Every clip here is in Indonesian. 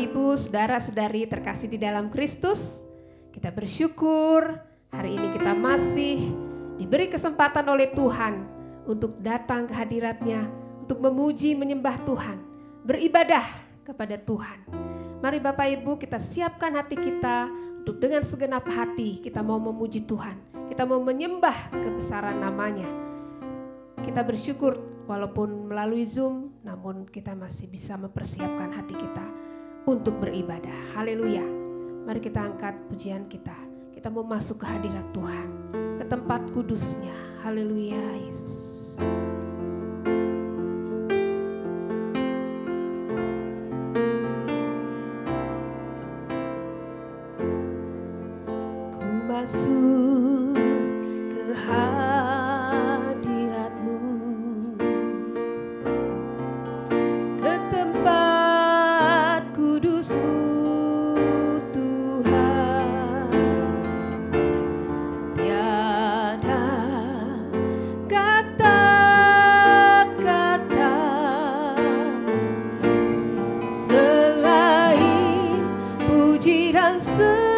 Ibu, saudara-saudari terkasih di dalam Kristus, kita bersyukur hari ini kita masih diberi kesempatan oleh Tuhan untuk datang ke hadirat-Nya, untuk memuji, menyembah Tuhan, beribadah kepada Tuhan. Mari Bapak Ibu, kita siapkan hati kita untuk dengan segenap hati kita mau memuji Tuhan, kita mau menyembah kebesaran namanya. Kita bersyukur walaupun melalui Zoom, namun kita masih bisa mempersiapkan hati kita untuk beribadah. Haleluya. Mari kita angkat pujian kita. Kita mau masuk ke hadirat Tuhan, ke tempat kudusnya. Haleluya Yesus. Ku masuk ke hadirat-Mu, ke tempat kudus-Mu Tuhan. Tiada kata-kata selain puji dan penuhi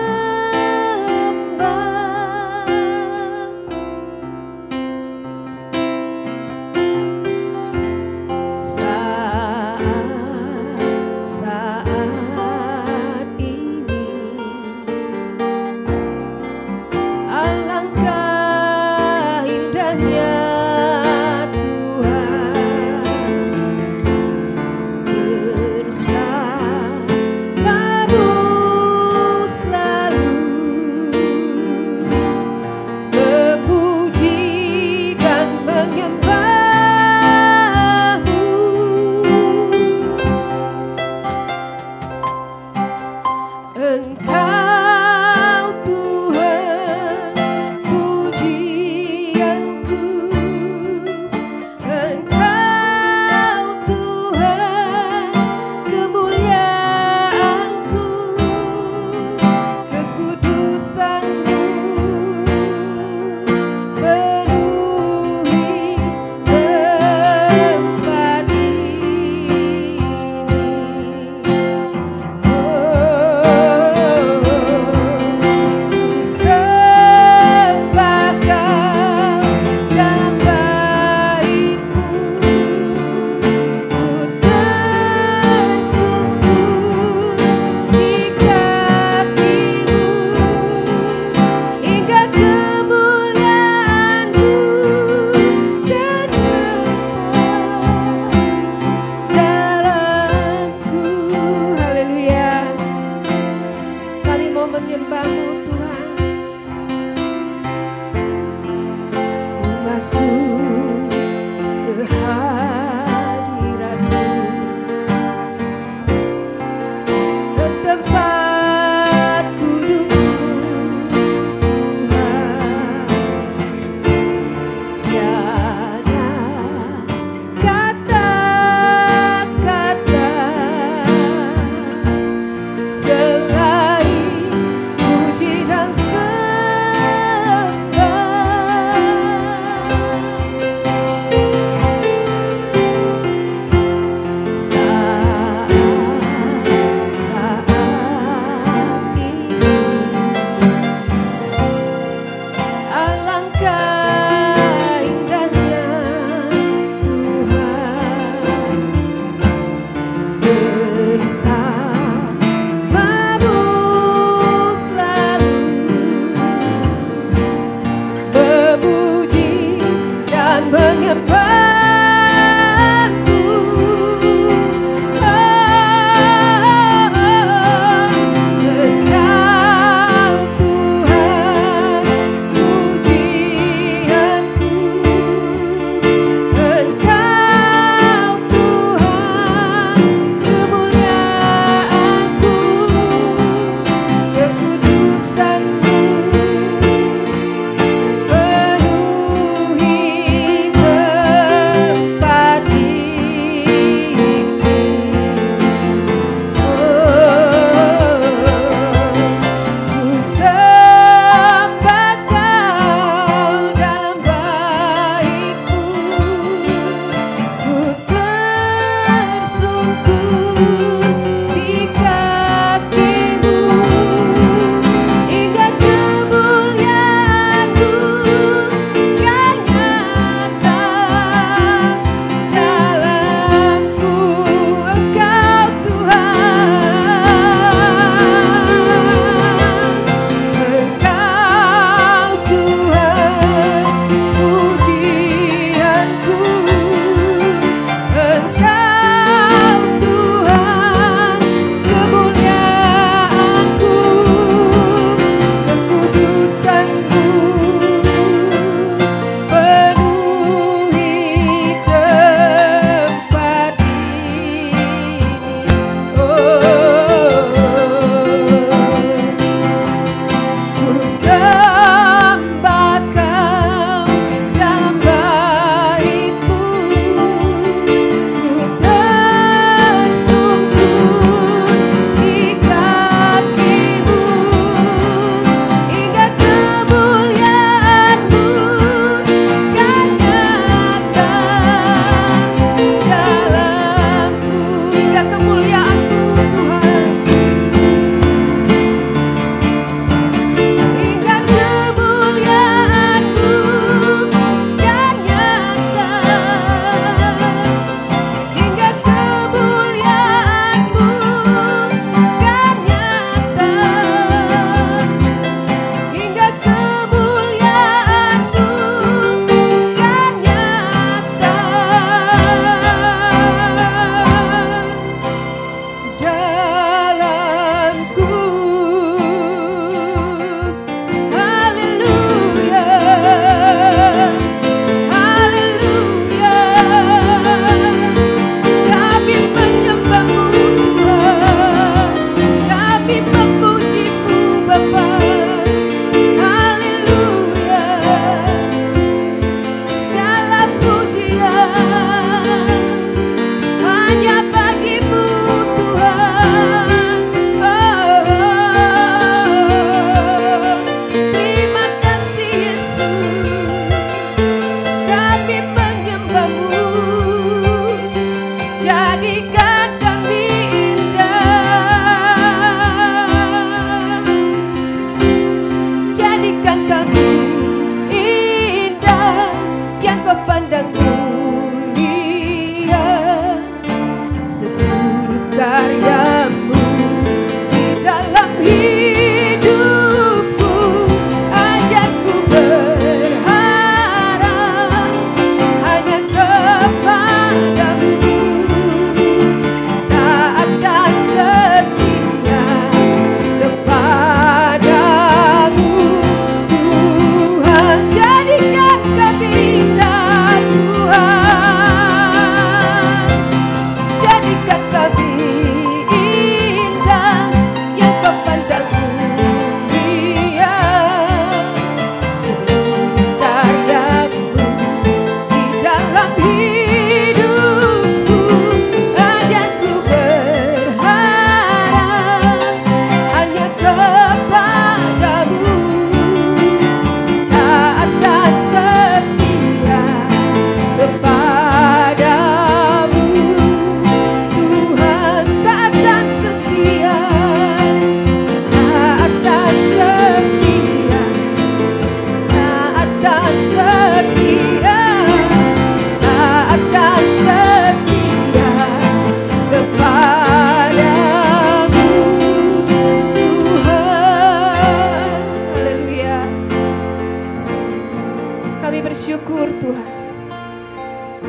Kami bersyukur Tuhan,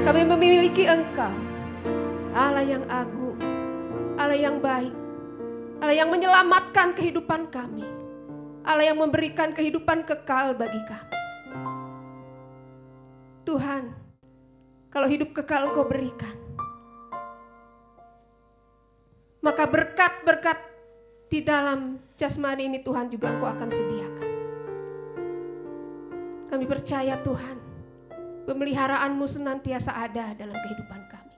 kami memiliki Engkau, Allah yang agung, Allah yang baik, Allah yang menyelamatkan kehidupan kami, Allah yang memberikan kehidupan kekal bagi kami. Tuhan, kalau hidup kekal Engkau berikan, maka berkat-berkat di dalam jasmani ini Tuhan juga Engkau akan sediakan. Kami percaya Tuhan, pemeliharaanmu senantiasa ada dalam kehidupan kami.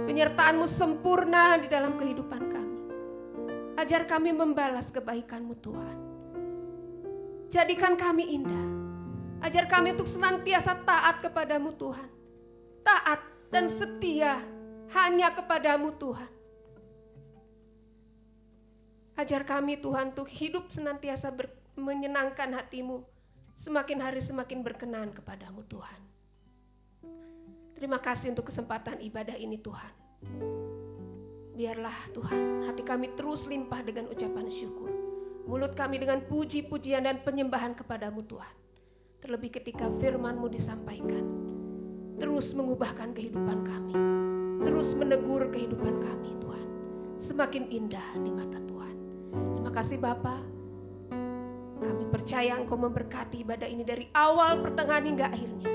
Penyertaanmu sempurna di dalam kehidupan kami. Ajar kami membalas kebaikanmu Tuhan. Jadikan kami indah. Ajar kami untuk senantiasa taat kepadamu Tuhan. Taat dan setia hanya kepadamu Tuhan. Ajar kami Tuhan untuk hidup senantiasa menyenangkan hatimu. Semakin hari semakin berkenan kepadamu Tuhan. Terima kasih untuk kesempatan ibadah ini Tuhan. Biarlah Tuhan hati kami terus limpah dengan ucapan syukur. Mulut kami dengan puji-pujian dan penyembahan kepadamu Tuhan. Terlebih ketika firman-Mu disampaikan. Terus mengubahkan kehidupan kami. Terus menegur kehidupan kami Tuhan. Semakin indah di mata Tuhan. Terima kasih Bapa. Kami percaya Engkau memberkati ibadah ini dari awal, pertengahan hingga akhirnya.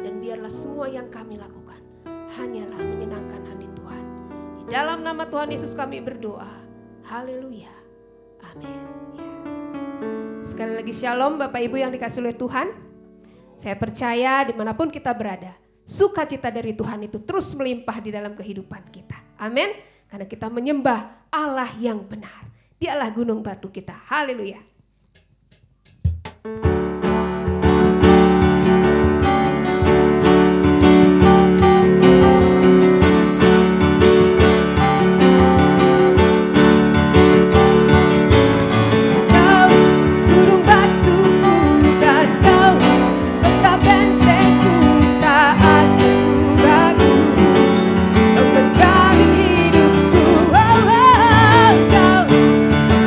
Dan biarlah semua yang kami lakukan hanyalah menyenangkan hati Tuhan. Di dalam nama Tuhan Yesus kami berdoa. Haleluya. Amin. Ya. Sekali lagi shalom Bapak Ibu yang dikasihi oleh Tuhan. Saya percaya dimanapun kita berada, sukacita dari Tuhan itu terus melimpah di dalam kehidupan kita. Amin. Karena kita menyembah Allah yang benar. Dialah gunung batu kita. Haleluya.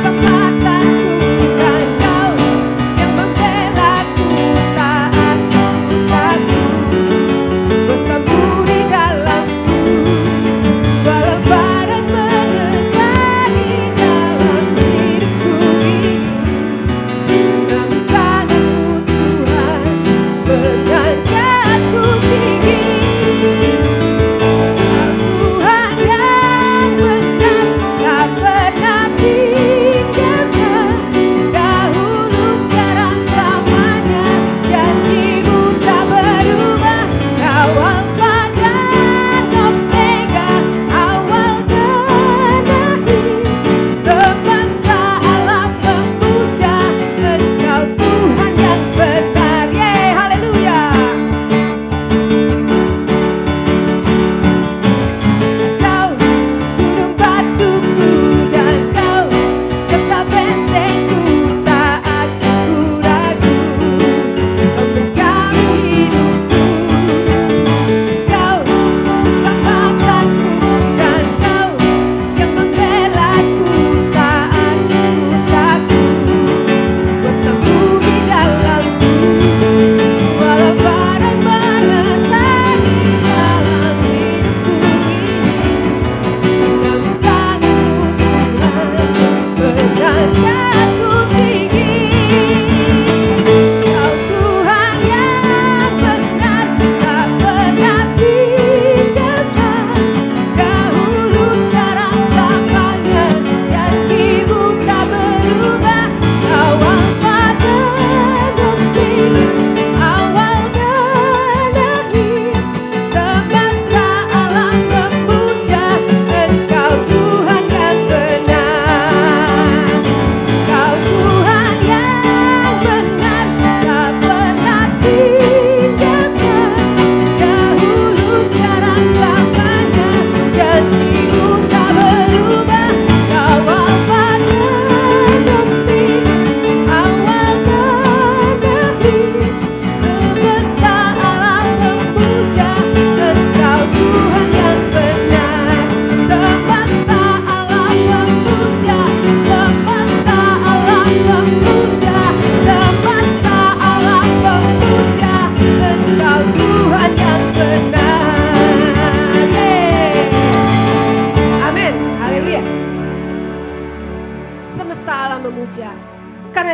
Kekuatanku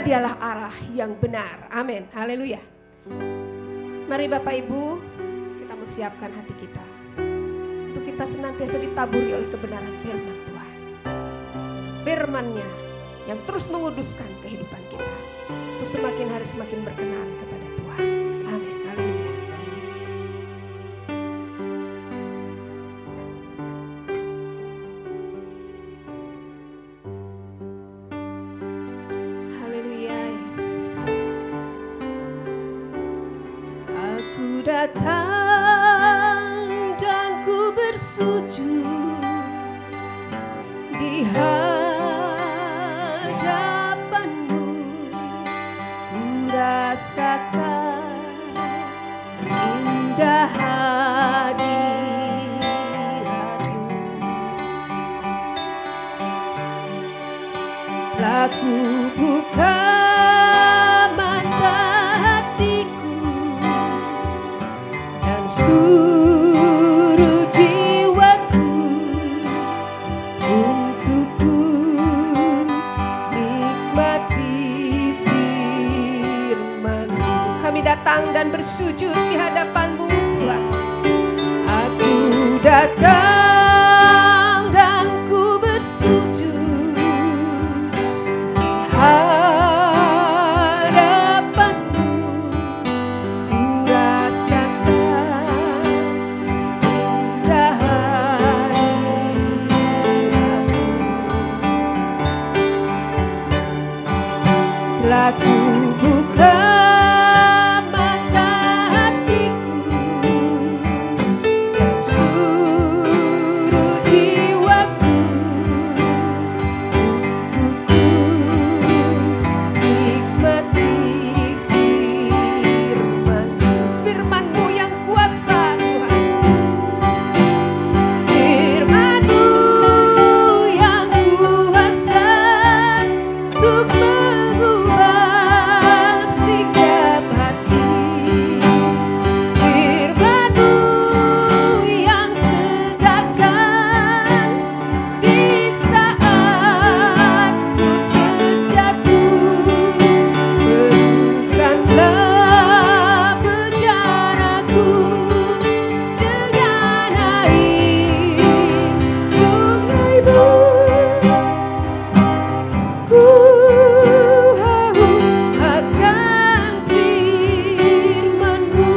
dialah Allah yang benar. Amin. Haleluya. Mari Bapak Ibu, kita mau siapkan hati kita untuk kita senantiasa ditaburi oleh kebenaran firman Tuhan. Firman-Nya yang terus menguduskan kehidupan kita untuk semakin hari semakin berkenan kepada Tuhan. Amin. Haleluya. Haleluya Yesus. Aku datang dan ku bersujud di hadapan-Mu, ku rasakan indah hadirat-Mu. Telah ku buka mata hatiku dan seluruh jiwaku untuk ku nikmati firman-Mu. Kami datang dan bersujud di hadapan-Mu Tuhan. Aku datang dan ku bersujud di hadapan-Mu, ku rasakan indah hadirat-Mu. Telah ku buka mata hatiku dan seluruh jiwaku untuk ku nikmati firman-Mu. Firman-Mu yang kuasa Tuhan. Firman-Mu yang kuasa untuk mengubah sikap hati. Firman-Mu yang tegakkan di saat ku terjatuh. Teguhkanlah bejanaku dengan air sungai-Mu. Ku haus akan firman-Mu.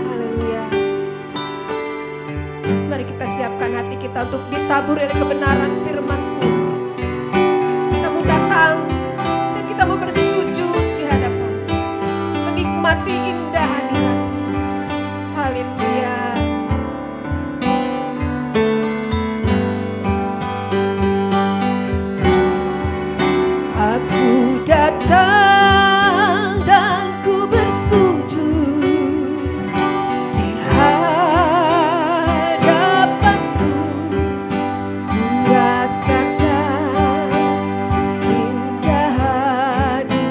Haleluya. Mari kita siapkan hati kita untuk ditaburi oleh kebenaran firman Tuhan. Kita mau datang dan kita mau bersujud di hadapan-Mu, menikmati indah hadirat-Mu. Haleluya. Aku datang dan ku bersujud di hadapan-Mu, ku rasakan indah hadirat-Mu.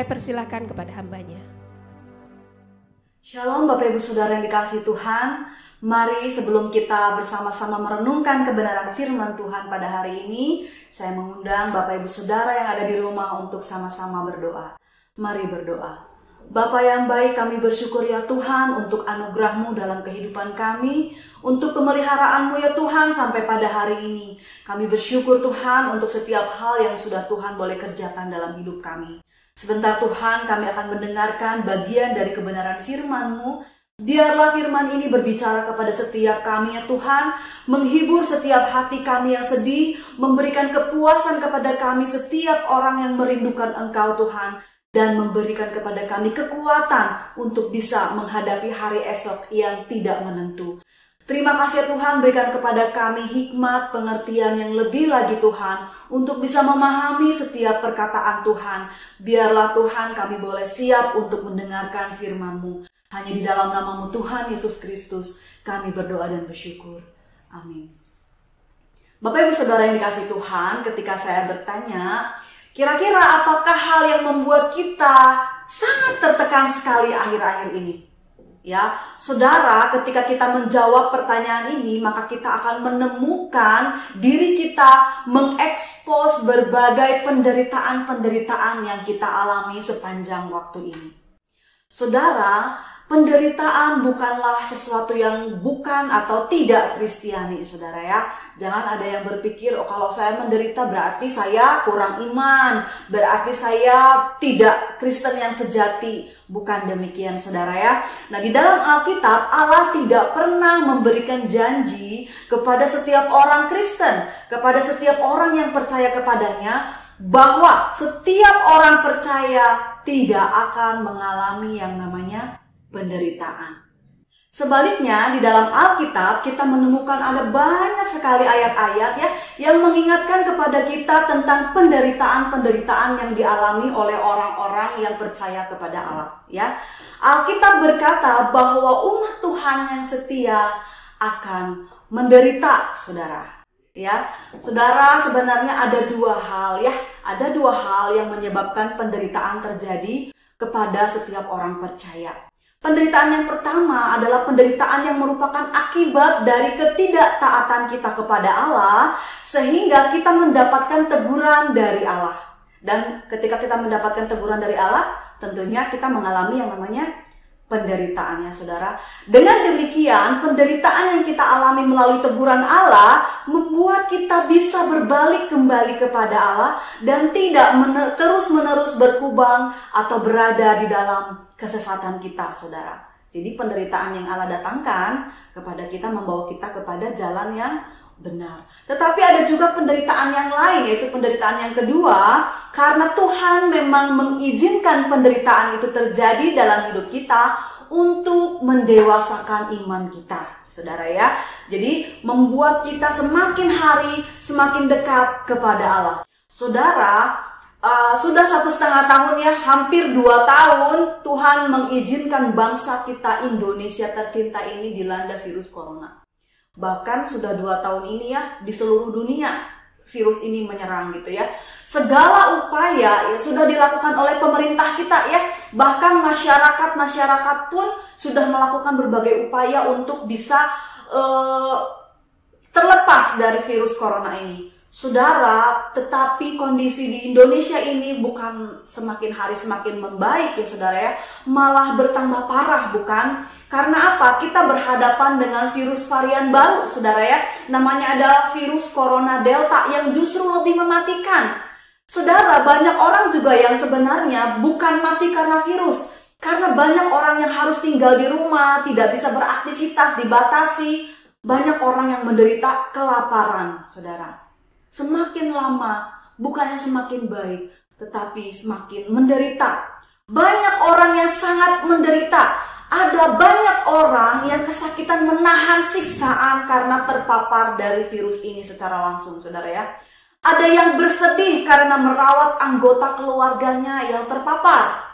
Saya persilahkan kepada hambanya. Shalom Bapak Ibu Saudara yang dikasihi Tuhan. Mari sebelum kita bersama-sama merenungkan kebenaran firman Tuhan pada hari ini, saya mengundang Bapak Ibu Saudara yang ada di rumah untuk sama-sama berdoa. Mari berdoa. Bapa yang baik, kami bersyukur ya Tuhan untuk anugerah-Mu dalam kehidupan kami, untuk pemeliharaan-Mu ya Tuhan sampai pada hari ini. Kami bersyukur Tuhan untuk setiap hal yang sudah Tuhan boleh kerjakan dalam hidup kami. Sebentar Tuhan, kami akan mendengarkan bagian dari kebenaran firman-Mu. Biarlah firman ini berbicara kepada setiap kami ya Tuhan, menghibur setiap hati kami yang sedih, memberikan kepuasan kepada kami setiap orang yang merindukan Engkau Tuhan, dan memberikan kepada kami kekuatan untuk bisa menghadapi hari esok yang tidak menentu. Terima kasih Tuhan, berikan kepada kami hikmat, pengertian yang lebih lagi Tuhan, untuk bisa memahami setiap perkataan Tuhan. Biarlah Tuhan kami boleh siap untuk mendengarkan firman-Mu. Hanya di dalam nama-Mu Tuhan Yesus Kristus kami berdoa dan bersyukur. Amin. Bapak Ibu Saudara yang dikasihi Tuhan, ketika saya bertanya, kira-kira apakah hal yang membuat kita sangat tertekan sekali akhir-akhir ini? Ya, saudara, ketika kita menjawab pertanyaan ini, maka kita akan menemukan diri kita mengekspos berbagai penderitaan-penderitaan yang kita alami sepanjang waktu ini. Saudara, penderitaan bukanlah sesuatu yang bukan atau tidak Kristiani, saudara ya. Jangan ada yang berpikir, oh kalau saya menderita berarti saya kurang iman, berarti saya tidak Kristen yang sejati. Bukan demikian, saudara ya. Nah, di dalam Alkitab, Allah tidak pernah memberikan janji kepada setiap orang Kristen, kepada setiap orang yang percaya kepadanya, bahwa setiap orang percaya tidak akan mengalami yang namanya penderitaan. Sebaliknya, di dalam Alkitab kita menemukan ada banyak sekali ayat-ayat ya yang mengingatkan kepada kita tentang penderitaan-penderitaan yang dialami oleh orang-orang yang percaya kepada Allah ya. Alkitab berkata bahwa umat Tuhan yang setia akan menderita, saudara. Ya, saudara, sebenarnya ada dua hal ya. Ada dua hal yang menyebabkan penderitaan terjadi kepada setiap orang percaya. Penderitaan yang pertama adalah penderitaan yang merupakan akibat dari ketidaktaatan kita kepada Allah, sehingga kita mendapatkan teguran dari Allah. Dan ketika kita mendapatkan teguran dari Allah, tentunya kita mengalami yang namanya penderitaannya, saudara. Dengan demikian, penderitaan yang kita alami melalui teguran Allah membuat kita bisa berbalik kembali kepada Allah dan tidak terus-menerus berkubang atau berada di dalam kesesatan kita, saudara. Jadi penderitaan yang Allah datangkan kepada kita membawa kita kepada jalan yang benar. Tetapi ada juga penderitaan yang lain, yaitu penderitaan yang kedua, karena Tuhan memang mengizinkan penderitaan itu terjadi dalam hidup kita untuk mendewasakan iman kita, saudara ya. Jadi membuat kita semakin hari semakin dekat kepada Allah. Saudara, sudah 1,5 tahun ya, hampir 2 tahun Tuhan mengizinkan bangsa kita Indonesia tercinta ini dilanda virus corona. Bahkan sudah 2 tahun ini ya, di seluruh dunia virus ini menyerang gitu ya. Segala upaya ya sudah dilakukan oleh pemerintah kita ya. Bahkan masyarakat pun sudah melakukan berbagai upaya untuk bisa terlepas dari virus corona ini. Saudara, tetapi kondisi di Indonesia ini bukan semakin hari semakin membaik ya saudara ya, malah bertambah parah bukan? Karena apa? Kita berhadapan dengan virus varian baru saudara ya, namanya adalah virus corona delta yang justru lebih mematikan. Saudara, banyak orang juga yang sebenarnya bukan mati karena virus, karena banyak orang yang harus tinggal di rumah, tidak bisa beraktivitas, dibatasi. Banyak orang yang menderita kelaparan saudara. Semakin lama, bukannya semakin baik, tetapi semakin menderita. Banyak orang yang sangat menderita. Ada banyak orang yang kesakitan menahan siksaan karena terpapar dari virus ini secara langsung, saudara ya. Ada yang bersedih karena merawat anggota keluarganya yang terpapar.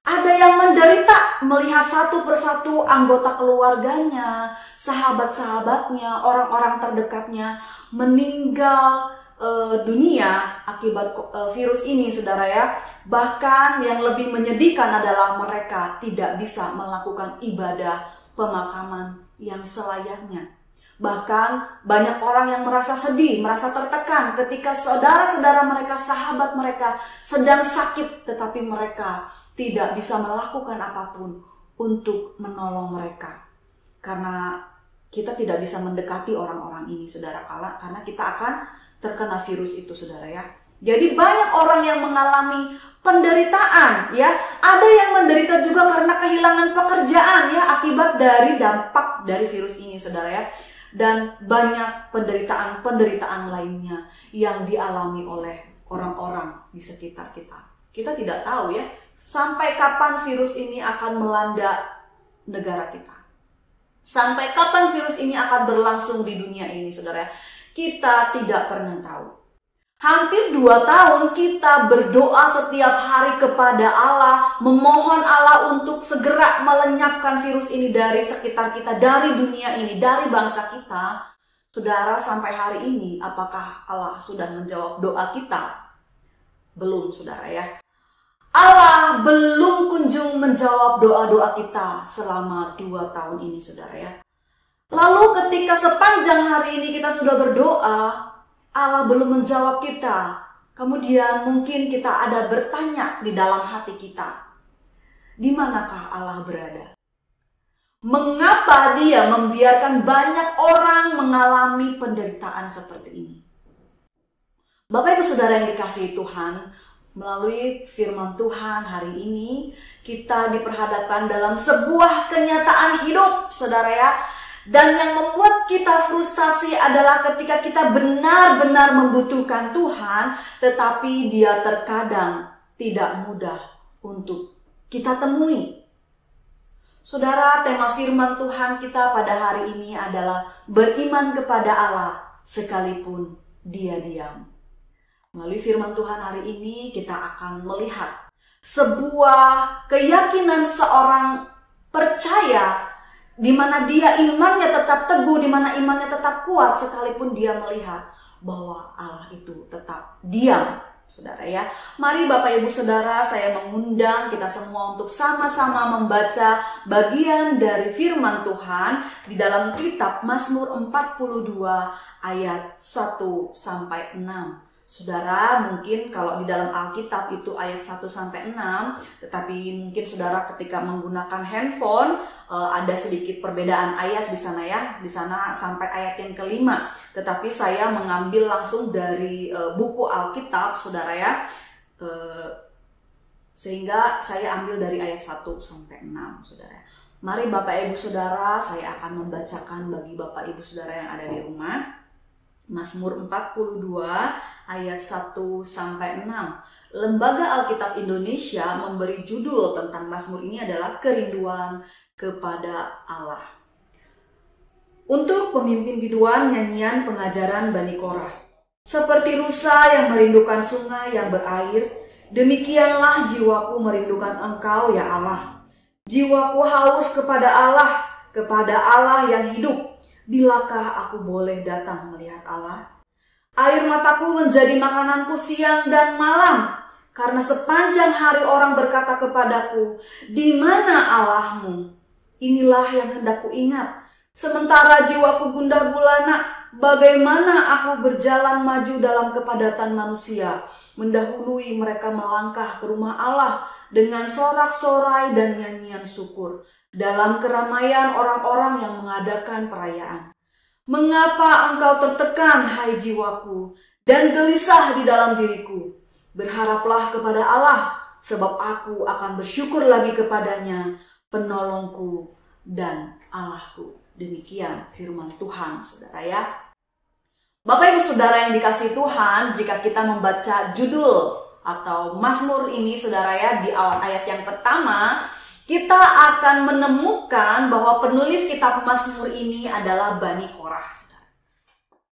Ada yang menderita melihat satu persatu anggota keluarganya, sahabat-sahabatnya, orang-orang terdekatnya meninggal dunia akibat virus ini, saudara ya. Bahkan yang lebih menyedihkan adalah mereka tidak bisa melakukan ibadah pemakaman yang selayaknya. Bahkan banyak orang yang merasa sedih, merasa tertekan ketika saudara-saudara mereka, sahabat mereka sedang sakit, tetapi mereka tidak bisa melakukan apapun untuk menolong mereka. Karena kita tidak bisa mendekati orang-orang ini, saudara, karena kita akan terkena virus itu, saudara ya. Jadi banyak orang yang mengalami penderitaan ya. Ada yang menderita juga karena kehilangan pekerjaan ya, akibat dari dampak dari virus ini, saudara ya. Dan banyak penderitaan lainnya yang dialami oleh orang-orang di sekitar kita. Kita tidak tahu ya, sampai kapan virus ini akan melanda negara kita. Sampai kapan virus ini akan berlangsung di dunia ini, saudara ya. Kita tidak pernah tahu. Hampir 2 tahun kita berdoa setiap hari kepada Allah, memohon Allah untuk segera melenyapkan virus ini dari sekitar kita, dari dunia ini, dari bangsa kita. Saudara, sampai hari ini apakah Allah sudah menjawab doa kita? Belum, saudara ya. Allah belum kunjung menjawab doa-doa kita selama 2 tahun ini, saudara ya. Lalu ketika sepanjang hari ini kita sudah berdoa, Allah belum menjawab kita. Kemudian mungkin kita ada bertanya di dalam hati kita, di manakah Allah berada? Mengapa Dia membiarkan banyak orang mengalami penderitaan seperti ini? Bapak Ibu Saudara yang dikasihi Tuhan, melalui firman Tuhan hari ini kita diperhadapkan dalam sebuah kenyataan hidup, saudara ya. Dan yang membuat kita frustasi adalah ketika kita benar-benar membutuhkan Tuhan, tetapi Dia terkadang tidak mudah untuk kita temui. Saudara, tema firman Tuhan kita pada hari ini adalah beriman kepada Allah sekalipun Dia diam. Melalui firman Tuhan hari ini kita akan melihat sebuah keyakinan seorang percaya di mana dia imannya tetap teguh, di mana imannya tetap kuat sekalipun dia melihat bahwa Allah itu tetap diam, saudara ya. Mari Bapak Ibu Saudara, saya mengundang kita semua untuk sama-sama membaca bagian dari firman Tuhan di dalam kitab Mazmur 42 ayat 1-6. Saudara, mungkin kalau di dalam Alkitab itu ayat 1-6, tetapi mungkin saudara ketika menggunakan handphone ada sedikit perbedaan ayat di sana ya. Di sana sampai ayat yang ke-5. Tetapi saya mengambil langsung dari buku Alkitab, saudara ya. Sehingga saya ambil dari ayat 1-6, saudara. Mari Bapak Ibu Saudara, saya akan membacakan bagi Bapak Ibu Saudara yang ada di rumah. Mazmur 42 ayat 1-6. Lembaga Alkitab Indonesia memberi judul tentang Mazmur ini adalah Kerinduan kepada Allah. Untuk pemimpin biduan nyanyian pengajaran Bani Korah. Seperti rusa yang merindukan sungai yang berair, demikianlah jiwaku merindukan Engkau ya Allah. Jiwaku haus kepada Allah yang hidup. Bilakah aku boleh datang melihat Allah? Air mataku menjadi makananku siang dan malam, karena sepanjang hari orang berkata kepadaku, di mana Allahmu? Inilah yang hendak ku ingat. Sementara jiwaku gundah gulana, bagaimana aku berjalan maju dalam kepadatan manusia, mendahului mereka melangkah ke rumah Allah dengan sorak-sorai dan nyanyian syukur. Dalam keramaian orang-orang yang mengadakan perayaan. Mengapa engkau tertekan, hai jiwaku, dan gelisah di dalam diriku? Berharaplah kepada Allah, sebab aku akan bersyukur lagi kepadanya, penolongku dan Allahku. Demikian firman Tuhan, saudara ya. Bapak Ibu Saudara yang dikasihi Tuhan, jika kita membaca judul atau Mazmur ini, saudara ya, di awal ayat yang pertama, kita akan menemukan bahwa penulis kitab Mazmur ini adalah Bani Korah, saudara.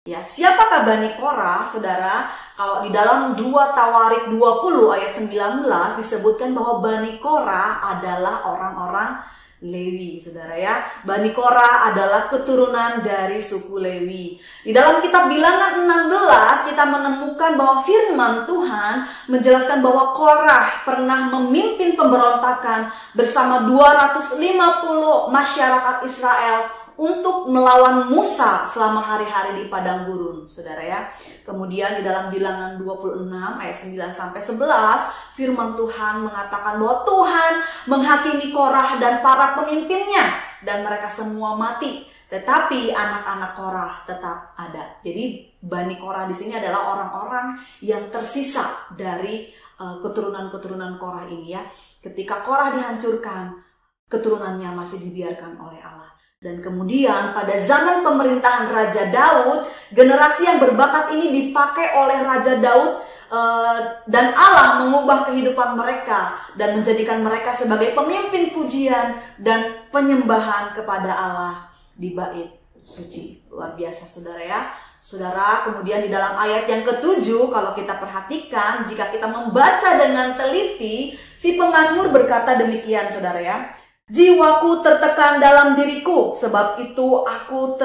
Ya, siapakah Bani Korah, saudara? Kalau di dalam 2 Tawarik 20 ayat 19 disebutkan bahwa Bani Korah adalah orang-orang Lewi, saudara ya. Bani Korah adalah keturunan dari suku Lewi. Di dalam kitab Bilangan 16 kita menemukan bahwa firman Tuhan menjelaskan bahwa Korah pernah memimpin pemberontakan bersama 250 masyarakat Israel untuk melawan Musa selama hari-hari di padang gurun, saudara ya. Kemudian di dalam Bilangan 26 ayat 9 sampai 11, firman Tuhan mengatakan bahwa Tuhan menghakimi Korah dan para pemimpinnya dan mereka semua mati, tetapi anak-anak Korah tetap ada. Jadi Bani Korah di sini adalah orang-orang yang tersisa dari keturunan-keturunan Korah ini ya. Ketika Korah dihancurkan, keturunannya masih dibiarkan oleh Allah. Dan kemudian pada zaman pemerintahan Raja Daud, generasi yang berbakat ini dipakai oleh Raja Daud dan Allah mengubah kehidupan mereka dan menjadikan mereka sebagai pemimpin pujian dan penyembahan kepada Allah di bait suci. Luar biasa saudara ya. Saudara, kemudian di dalam ayat yang ke-7 kalau kita perhatikan, jika kita membaca dengan teliti, si pemazmur berkata demikian saudara ya. Jiwaku tertekan dalam diriku, sebab itu aku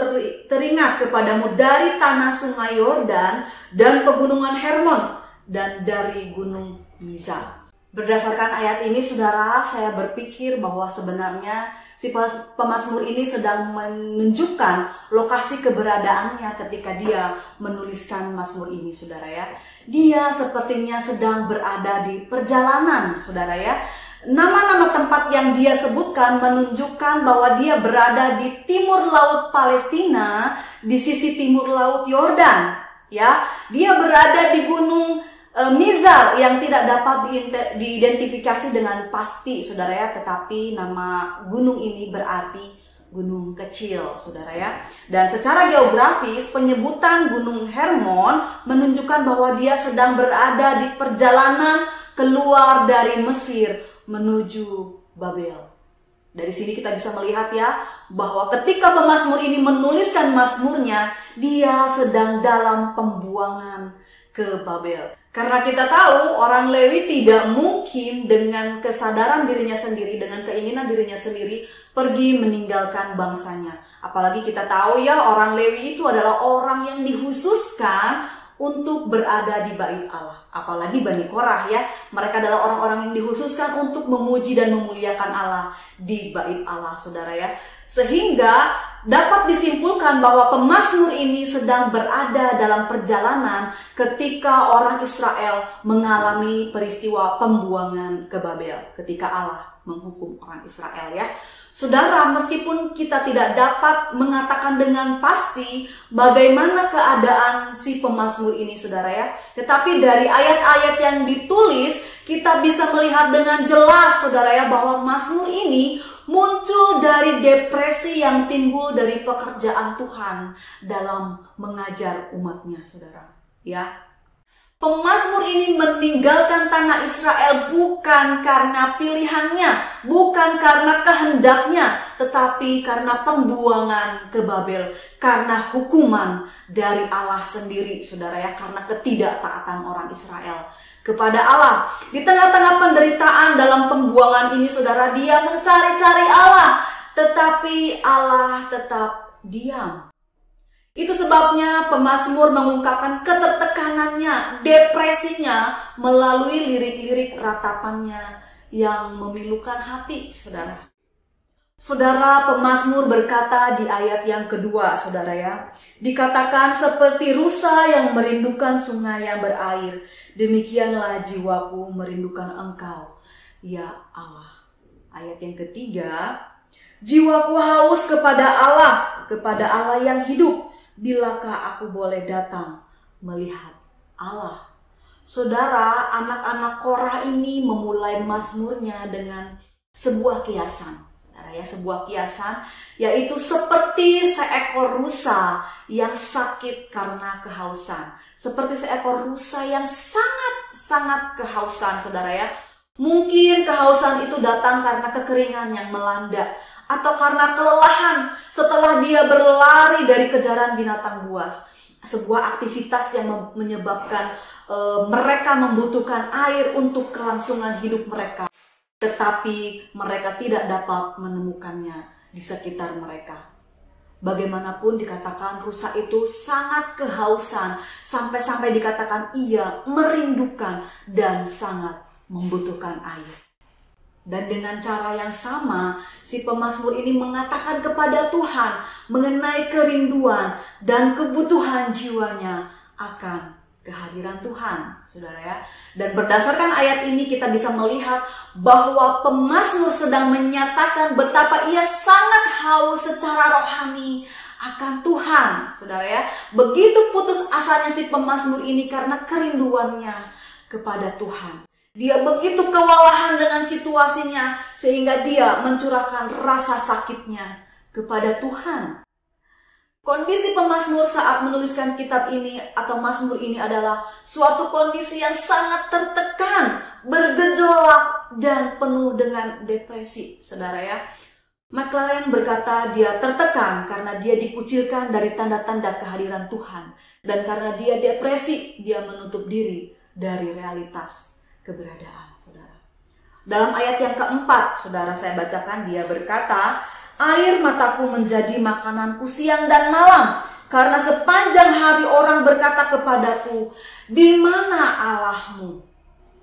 teringat kepadamu dari tanah sungai Yordan dan pegunungan Hermon dan dari gunung Mizar. Berdasarkan ayat ini saudara, saya berpikir bahwa sebenarnya si pemazmur ini sedang menunjukkan lokasi keberadaannya ketika dia menuliskan mazmur ini saudara ya. Dia sepertinya sedang berada di perjalanan saudara ya. Nama-nama tempat yang dia sebutkan menunjukkan bahwa dia berada di timur laut Palestina, di sisi timur laut Yordan, ya. Dia berada di gunung Mizar yang tidak dapat diidentifikasi dengan pasti, saudara ya, tetapi nama gunung ini berarti gunung kecil, saudara ya. Dan secara geografis, penyebutan gunung Hermon menunjukkan bahwa dia sedang berada di perjalanan keluar dari Mesir menuju Babel. Dari sini kita bisa melihat ya, bahwa ketika pemazmur ini menuliskan mazmurnya, dia sedang dalam pembuangan ke Babel. Karena kita tahu orang Lewi tidak mungkin dengan kesadaran dirinya sendiri, dengan keinginan dirinya sendiri pergi meninggalkan bangsanya. Apalagi kita tahu ya, orang Lewi itu adalah orang yang dikhususkan untuk berada di bait Allah. Apalagi Bani Korah ya, mereka adalah orang-orang yang dikhususkan untuk memuji dan memuliakan Allah di bait Allah, saudara ya. Sehingga dapat disimpulkan bahwa pemazmur ini sedang berada dalam perjalanan ketika orang Israel mengalami peristiwa pembuangan ke Babel, ketika Allah menghukum orang Israel ya. Saudara, meskipun kita tidak dapat mengatakan dengan pasti bagaimana keadaan si pemazmur ini saudara ya, tetapi dari ayat-ayat yang ditulis kita bisa melihat dengan jelas saudara ya, bahwa mazmur ini muncul dari depresi yang timbul dari pekerjaan Tuhan dalam mengajar umatnya saudara ya. Pemazmur ini meninggalkan tanah Israel bukan karena pilihannya, bukan karena kehendaknya, tetapi karena pembuangan ke Babel, karena hukuman dari Allah sendiri, saudara ya, karena ketidaktaatan orang Israel kepada Allah. Di tengah-tengah penderitaan dalam pembuangan ini, saudara, dia mencari-cari Allah, tetapi Allah tetap diam. Itu sebabnya pemazmur mengungkapkan ketertekanannya, depresinya melalui lirik-lirik ratapannya yang memilukan hati, saudara. Saudara, pemazmur berkata di ayat yang kedua, saudara ya, dikatakan seperti rusa yang merindukan sungai yang berair, demikianlah jiwaku merindukan Engkau, ya Allah. Ayat yang ketiga, jiwaku haus kepada Allah yang hidup. Bilakah aku boleh datang melihat Allah? Saudara, anak-anak Korah ini memulai mazmurnya dengan sebuah kiasan. Saudara ya, sebuah kiasan yaitu seperti seekor rusa yang sakit karena kehausan. Seperti seekor rusa yang sangat-sangat kehausan, saudara ya. Mungkin kehausan itu datang karena kekeringan yang melanda, atau karena kelelahan setelah dia berlari dari kejaran binatang buas. Sebuah aktivitas yang menyebabkan mereka membutuhkan air untuk kelangsungan hidup mereka. tetapi mereka tidak dapat menemukannya di sekitar mereka. Bagaimanapun dikatakan rusa itu sangat kehausan, sampai-sampai dikatakan ia merindukan dan sangat membutuhkan air. Dan dengan cara yang sama, si pemazmur ini mengatakan kepada Tuhan mengenai kerinduan dan kebutuhan jiwanya akan kehadiran Tuhan, saudara ya. Dan berdasarkan ayat ini kita bisa melihat bahwa pemazmur sedang menyatakan betapa ia sangat haus secara rohani akan Tuhan, saudara ya. Begitu putus asanya si pemazmur ini karena kerinduannya kepada Tuhan. Dia begitu kewalahan dengan situasinya sehingga dia mencurahkan rasa sakitnya kepada Tuhan. Kondisi pemazmur saat menuliskan kitab ini atau mazmur ini adalah suatu kondisi yang sangat tertekan, bergejolak, dan penuh dengan depresi, saudara ya. McLaren berkata dia tertekan karena dia dikucilkan dari tanda-tanda kehadiran Tuhan. Dan karena dia depresi, dia menutup diri dari realitas keberadaan, saudara. Dalam ayat yang keempat, saudara, saya bacakan, dia berkata, air mataku menjadi makananku siang dan malam, karena sepanjang hari orang berkata kepadaku, di mana Allahmu?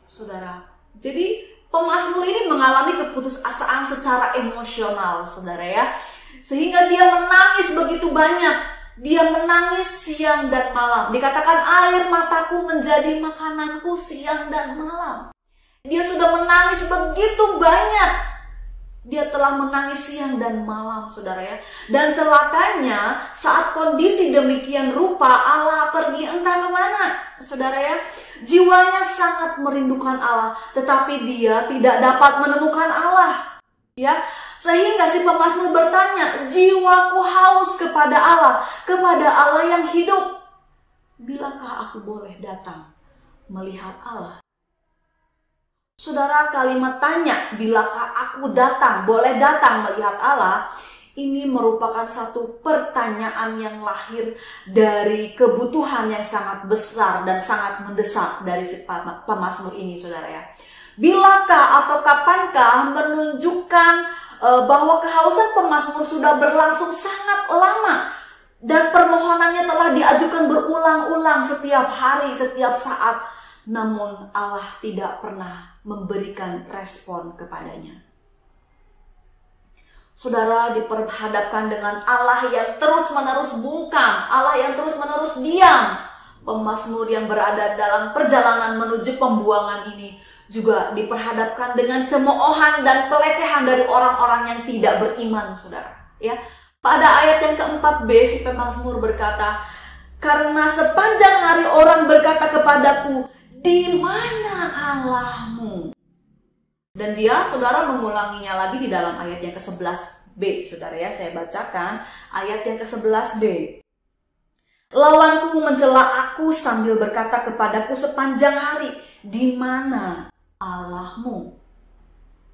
Saudara, jadi pemazmur ini mengalami keputusasaan secara emosional, saudara ya. Sehingga dia menangis begitu banyak. Dia menangis siang dan malam. Dikatakan air mataku menjadi makananku siang dan malam. Dia sudah menangis begitu banyak. Dia telah menangis siang dan malam, saudara ya. Dan celakanya saat kondisi demikian rupa Allah pergi entah kemana, saudara ya. Jiwanya sangat merindukan Allah, tetapi dia tidak dapat menemukan Allah. Ya, sehingga si pemazmur bertanya, jiwaku haus kepada Allah yang hidup. Bilakah aku boleh datang melihat Allah? Saudara, kalimat tanya, bilakah aku boleh datang melihat Allah, ini merupakan satu pertanyaan yang lahir dari kebutuhan yang sangat besar dan sangat mendesak dari si pemazmur ini, saudara ya. Bilakah atau kapankah menunjukkan bahwa kehausan pemazmur sudah berlangsung sangat lama dan permohonannya telah diajukan berulang-ulang setiap hari, setiap saat, namun Allah tidak pernah memberikan respon kepadanya. Saudara, diperhadapkan dengan Allah yang terus-menerus bungkam, Allah yang terus-menerus diam. Pemazmur yang berada dalam perjalanan menuju pembuangan ini juga diperhadapkan dengan cemoohan dan pelecehan dari orang-orang yang tidak beriman, saudara. Ya, pada ayat yang keempat B, si pemazmur berkata, karena sepanjang hari orang berkata kepadaku, di mana Allahmu? Dan dia, saudara, mengulanginya lagi di dalam ayat yang ke-11b, saudara ya. Saya bacakan ayat yang ke-11b. Lawanku mencela aku sambil berkata kepadaku sepanjang hari, di mana Allahmu?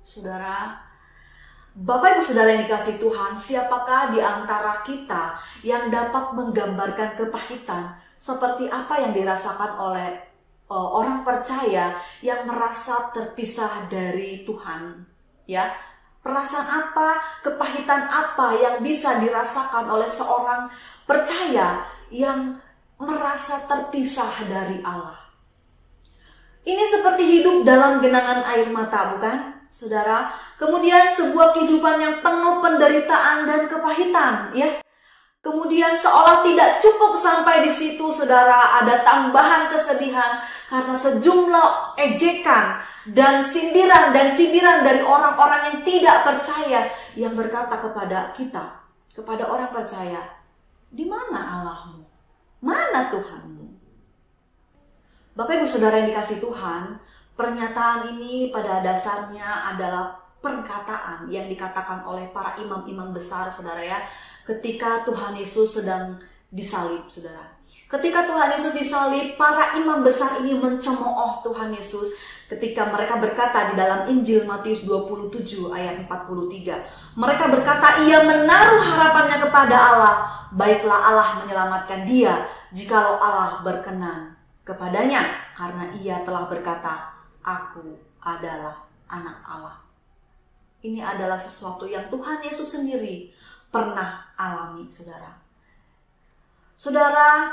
Saudara, Bapak Ibu Saudara yang dikasihi Tuhan, siapakah di antara kita yang dapat menggambarkan kepahitan seperti apa yang dirasakan oleh orang percaya yang merasa terpisah dari Tuhan? Ya, perasaan apa, kepahitan apa yang bisa dirasakan oleh seorang percaya yang merasa terpisah dari Allah? Ini seperti hidup dalam genangan air mata, bukan, saudara? Kemudian sebuah kehidupan yang penuh penderitaan dan kepahitan, ya. Kemudian seolah tidak cukup sampai di situ, saudara, ada tambahan kesedihan karena sejumlah ejekan dan sindiran dan cibiran dari orang-orang yang tidak percaya yang berkata kepada kita, kepada orang percaya, di mana Allahmu? Mana Tuhanmu? Bapak Ibu Saudara yang dikasihi Tuhan, pernyataan ini pada dasarnya adalah perkataan yang dikatakan oleh para imam-imam besar, saudara ya, ketika Tuhan Yesus sedang disalib, saudara. Ketika Tuhan Yesus disalib, para imam besar ini mencemooh Tuhan Yesus ketika mereka berkata di dalam Injil Matius 27 ayat 43. Mereka berkata, ia menaruh harapannya kepada Allah, baiklah Allah menyelamatkan dia jikalau Allah berkenan kepadanya, karena ia telah berkata, aku adalah anak Allah. Ini adalah sesuatu yang Tuhan Yesus sendiri pernah alami, saudara. Saudara,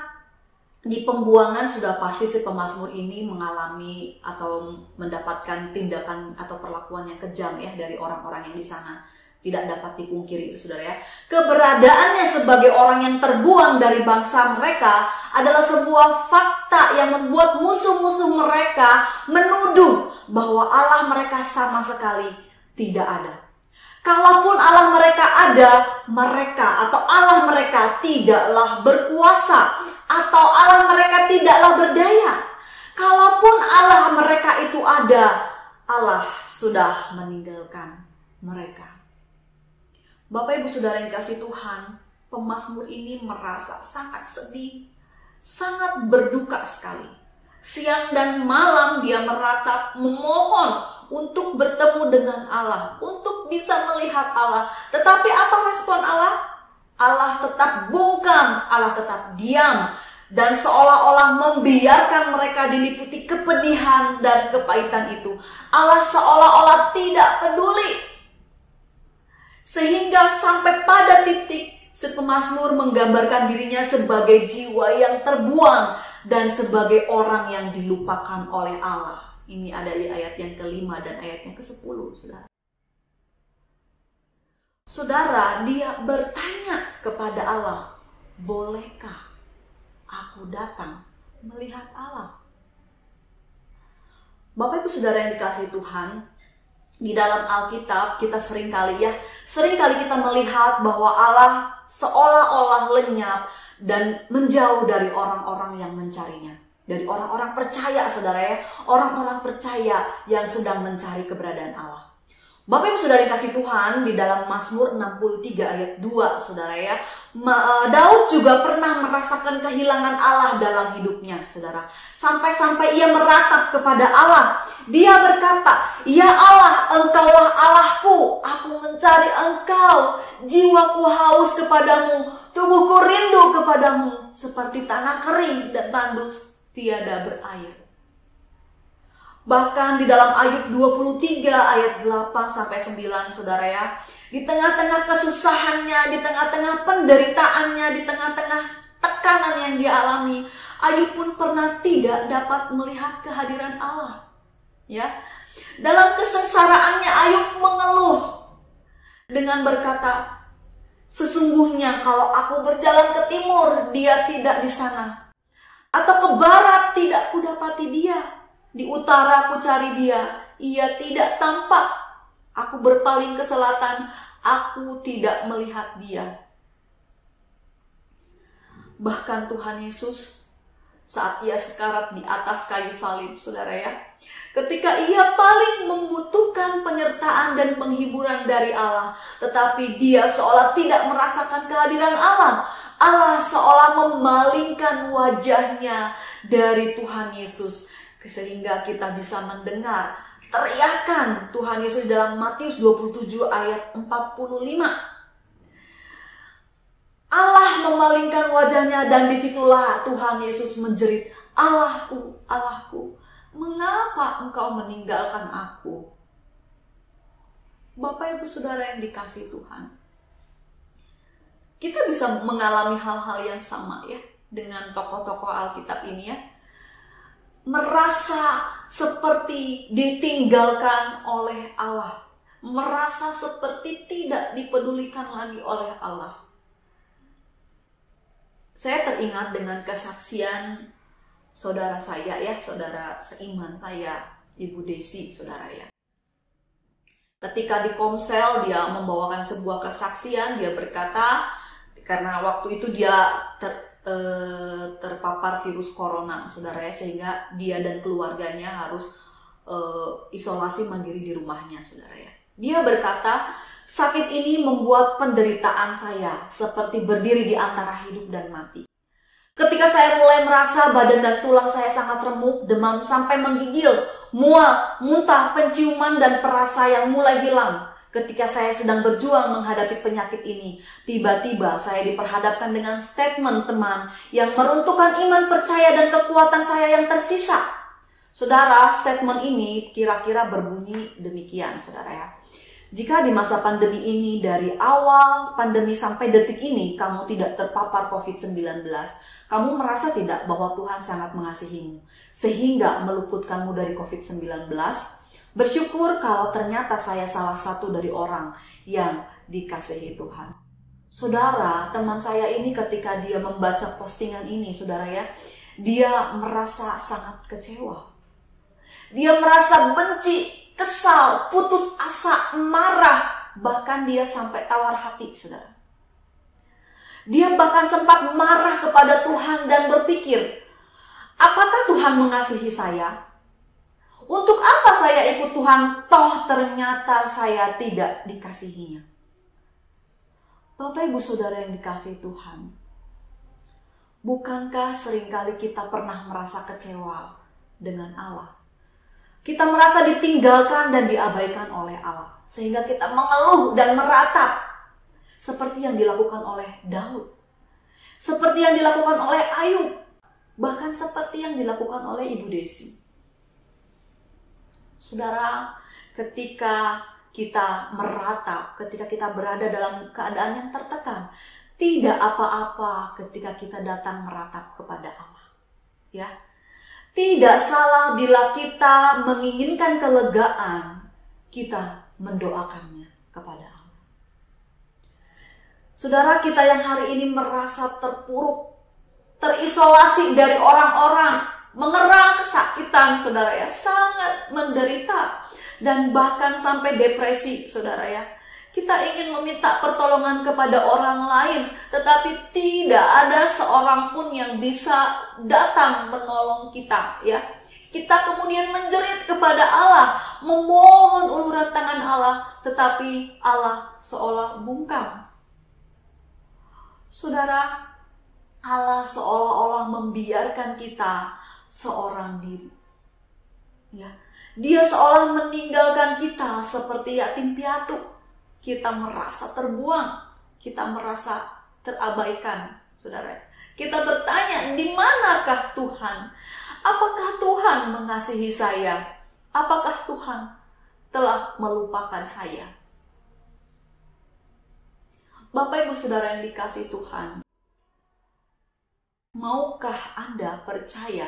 di pembuangan sudah pasti si pemazmur ini mengalami atau mendapatkan tindakan atau perlakuan yang kejam ya dari orang-orang yang di sana. Tidak dapat dipungkiri itu, saudara ya. Keberadaannya sebagai orang yang terbuang dari bangsa mereka adalah sebuah fakta yang membuat musuh-musuh mereka menuduh bahwa Allah mereka sama sekali tidak ada. Kalaupun Allah mereka ada, mereka atau Allah mereka tidaklah berkuasa, atau Allah mereka tidaklah berdaya. Kalaupun Allah mereka itu ada, Allah sudah meninggalkan mereka. Bapak Ibu Saudara yang dikasihi Tuhan, pemazmur ini merasa sangat sedih, sangat berduka sekali. Siang dan malam dia meratap, memohon untuk bertemu dengan Allah, untuk bisa melihat Allah. Tetapi apa respon Allah? Allah tetap bungkam, Allah tetap diam, dan seolah-olah membiarkan mereka diliputi kepedihan dan kepahitan itu. Allah seolah-olah tidak peduli. Sehingga sampai pada titik si pemazmur menggambarkan dirinya sebagai jiwa yang terbuang dan sebagai orang yang dilupakan oleh Allah. Ini ada di ayat yang ke-5 dan ayat yang ke-10, saudara. Saudara, dia bertanya kepada Allah, bolehkah aku datang melihat Allah? Bapak Ibu Saudara yang dikasihi Tuhan, di dalam Alkitab kita seringkali kita melihat bahwa Allah seolah-olah lenyap dan menjauh dari orang-orang yang mencarinya. Dari orang-orang percaya, saudara ya, orang-orang percaya yang sedang mencari keberadaan Allah. Bapak Ibu Saudara yang kasih Tuhan, di dalam Mazmur 63 ayat 2, saudara ya, Daud juga pernah merasakan kehilangan Allah dalam hidupnya, saudara. Sampai-sampai ia meratap kepada Allah. Dia berkata, "Ya Allah, Engkaulah Allahku, aku mencari Engkau. Jiwaku haus kepadamu, tubuhku rindu kepadamu, seperti tanah kering dan tandus tiada berair." Bahkan di dalam Ayub 23 ayat 8-9, saudara ya, di tengah-tengah kesusahannya, di tengah-tengah penderitaannya, di tengah-tengah tekanan yang dia alami, Ayub pun pernah tidak dapat melihat kehadiran Allah. Ya, dalam kesengsaraannya Ayub mengeluh dengan berkata, "Sesungguhnya kalau aku berjalan ke timur, dia tidak di sana, atau ke barat, tidak kudapati dia. Di utara aku cari dia, ia tidak tampak. Aku berpaling ke selatan, aku tidak melihat dia." Bahkan Tuhan Yesus saat ia sekarat di atas kayu salib, saudara ya, ketika ia paling membutuhkan penyertaan dan penghiburan dari Allah, tetapi dia seolah tidak merasakan kehadiran Allah. Allah seolah memalingkan wajahnya dari Tuhan Yesus, sehingga kita bisa mendengar teriakan Tuhan Yesus dalam Matius 27 ayat 45. Allah memalingkan wajahnya dan disitulah Tuhan Yesus menjerit, "Allahku, Allahku, mengapa engkau meninggalkan aku?" Bapak Ibu Saudara yang dikasihi Tuhan, kita bisa mengalami hal-hal yang sama ya dengan tokoh-tokoh Alkitab ini ya. Merasa seperti ditinggalkan oleh Allah, merasa seperti tidak dipedulikan lagi oleh Allah. Saya teringat dengan kesaksian saudara saya ya, saudara seiman saya, Ibu Desi, saudara ya. Ketika di Komsel dia membawakan sebuah kesaksian, dia berkata karena waktu itu dia terpapar virus corona, saudara ya, sehingga dia dan keluarganya harus isolasi mandiri di rumahnya, saudara ya. Dia berkata, "Sakit ini membuat penderitaan saya seperti berdiri di antara hidup dan mati. Ketika saya mulai merasa badan dan tulang saya sangat remuk, demam sampai menggigil, mual, muntah, penciuman dan perasa yang mulai hilang. Ketika saya sedang berjuang menghadapi penyakit ini, tiba-tiba saya diperhadapkan dengan statement teman yang meruntuhkan iman percaya dan kekuatan saya yang tersisa." Saudara, statement ini kira-kira berbunyi demikian, saudara ya. Jika di masa pandemi ini, dari awal pandemi sampai detik ini, kamu tidak terpapar COVID-19, kamu merasa tidak bahwa Tuhan sangat mengasihimu, sehingga meluputkanmu dari COVID-19? Bersyukur kalau ternyata saya salah satu dari orang yang dikasihi Tuhan. Saudara, teman saya ini ketika dia membaca postingan ini, saudara ya, dia merasa sangat kecewa. Dia merasa benci, kesal, putus asa, marah, bahkan dia sampai tawar hati, saudara. Dia bahkan sempat marah kepada Tuhan dan berpikir, apakah Tuhan mengasihi saya? Untuk apa saya ikut Tuhan, toh ternyata saya tidak dikasihinya? Bapak Ibu Saudara yang dikasihi Tuhan, bukankah seringkali kita pernah merasa kecewa dengan Allah? Kita merasa ditinggalkan dan diabaikan oleh Allah, sehingga kita mengeluh dan meratap, seperti yang dilakukan oleh Daud, seperti yang dilakukan oleh Ayub, bahkan seperti yang dilakukan oleh Ibu Desi. Saudara, ketika kita meratap, ketika kita berada dalam keadaan yang tertekan, tidak apa-apa ketika kita datang meratap kepada Allah. Ya, tidak salah bila kita menginginkan kelegaan, kita mendoakannya kepada Allah. Saudara kita yang hari ini merasa terpuruk, terisolasi dari orang-orang, mengerang kesakitan, saudara ya, sangat menderita, dan bahkan sampai depresi, saudara ya. Kita ingin meminta pertolongan kepada orang lain, tetapi tidak ada seorang pun yang bisa datang menolong kita, ya. Kita kemudian menjerit kepada Allah, memohon uluran tangan Allah, tetapi Allah seolah bungkam. Saudara, Allah seolah-olah membiarkan kita seorang diri. Ya, Dia seolah meninggalkan kita seperti yatim piatu. Kita merasa terbuang, kita merasa terabaikan, saudara. Kita bertanya, di manakah Tuhan? Apakah Tuhan mengasihi saya? Apakah Tuhan telah melupakan saya? Bapak Ibu Saudara yang dikasihi Tuhan, maukah Anda percaya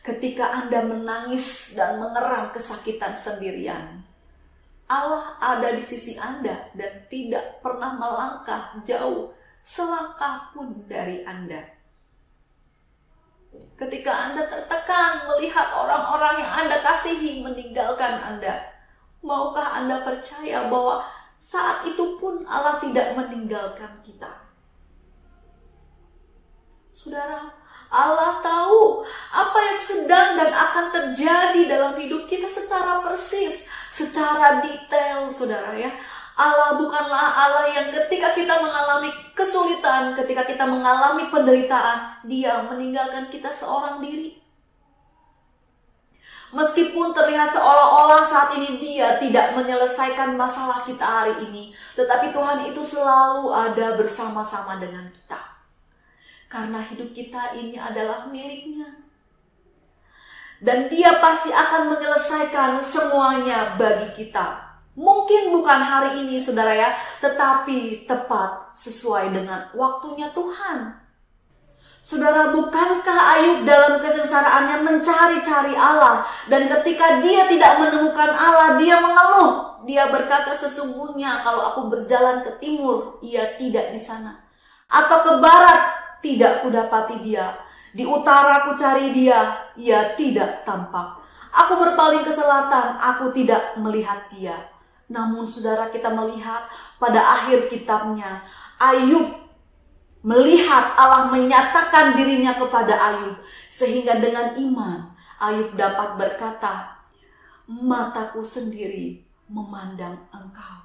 ketika Anda menangis dan mengerang kesakitan sendirian, Allah ada di sisi Anda dan tidak pernah melangkah jauh selangkah pun dari Anda? Ketika Anda tertekan melihat orang-orang yang Anda kasihi meninggalkan Anda, maukah Anda percaya bahwa saat itu pun Allah tidak meninggalkan kita? Saudara, Allah tahu apa yang sedang dan akan terjadi dalam hidup kita secara persis, secara detail, saudara ya. Allah bukanlah Allah yang ketika kita mengalami kesulitan, ketika kita mengalami penderitaan, Dia meninggalkan kita seorang diri. Meskipun terlihat seolah-olah saat ini Dia tidak menyelesaikan masalah kita hari ini, tetapi Tuhan itu selalu ada bersama-sama dengan kita. Karena hidup kita ini adalah milik-Nya. Dan Dia pasti akan menyelesaikan semuanya bagi kita. Mungkin bukan hari ini, saudara ya, tetapi tepat sesuai dengan waktunya Tuhan. Saudara, bukankah Ayub dalam kesengsaraannya mencari-cari Allah, dan ketika dia tidak menemukan Allah, dia mengeluh. Dia berkata, sesungguhnya kalau aku berjalan ke timur, Ia tidak di sana, atau ke barat, tidak kudapati Dia. Di utara ku cari Dia, Ia tidak tampak. Aku berpaling ke selatan, aku tidak melihat Dia. Namun saudara, kita melihat pada akhir kitabnya, Ayub melihat Allah menyatakan dirinya kepada Ayub, sehingga dengan iman Ayub dapat berkata, mataku sendiri memandang Engkau.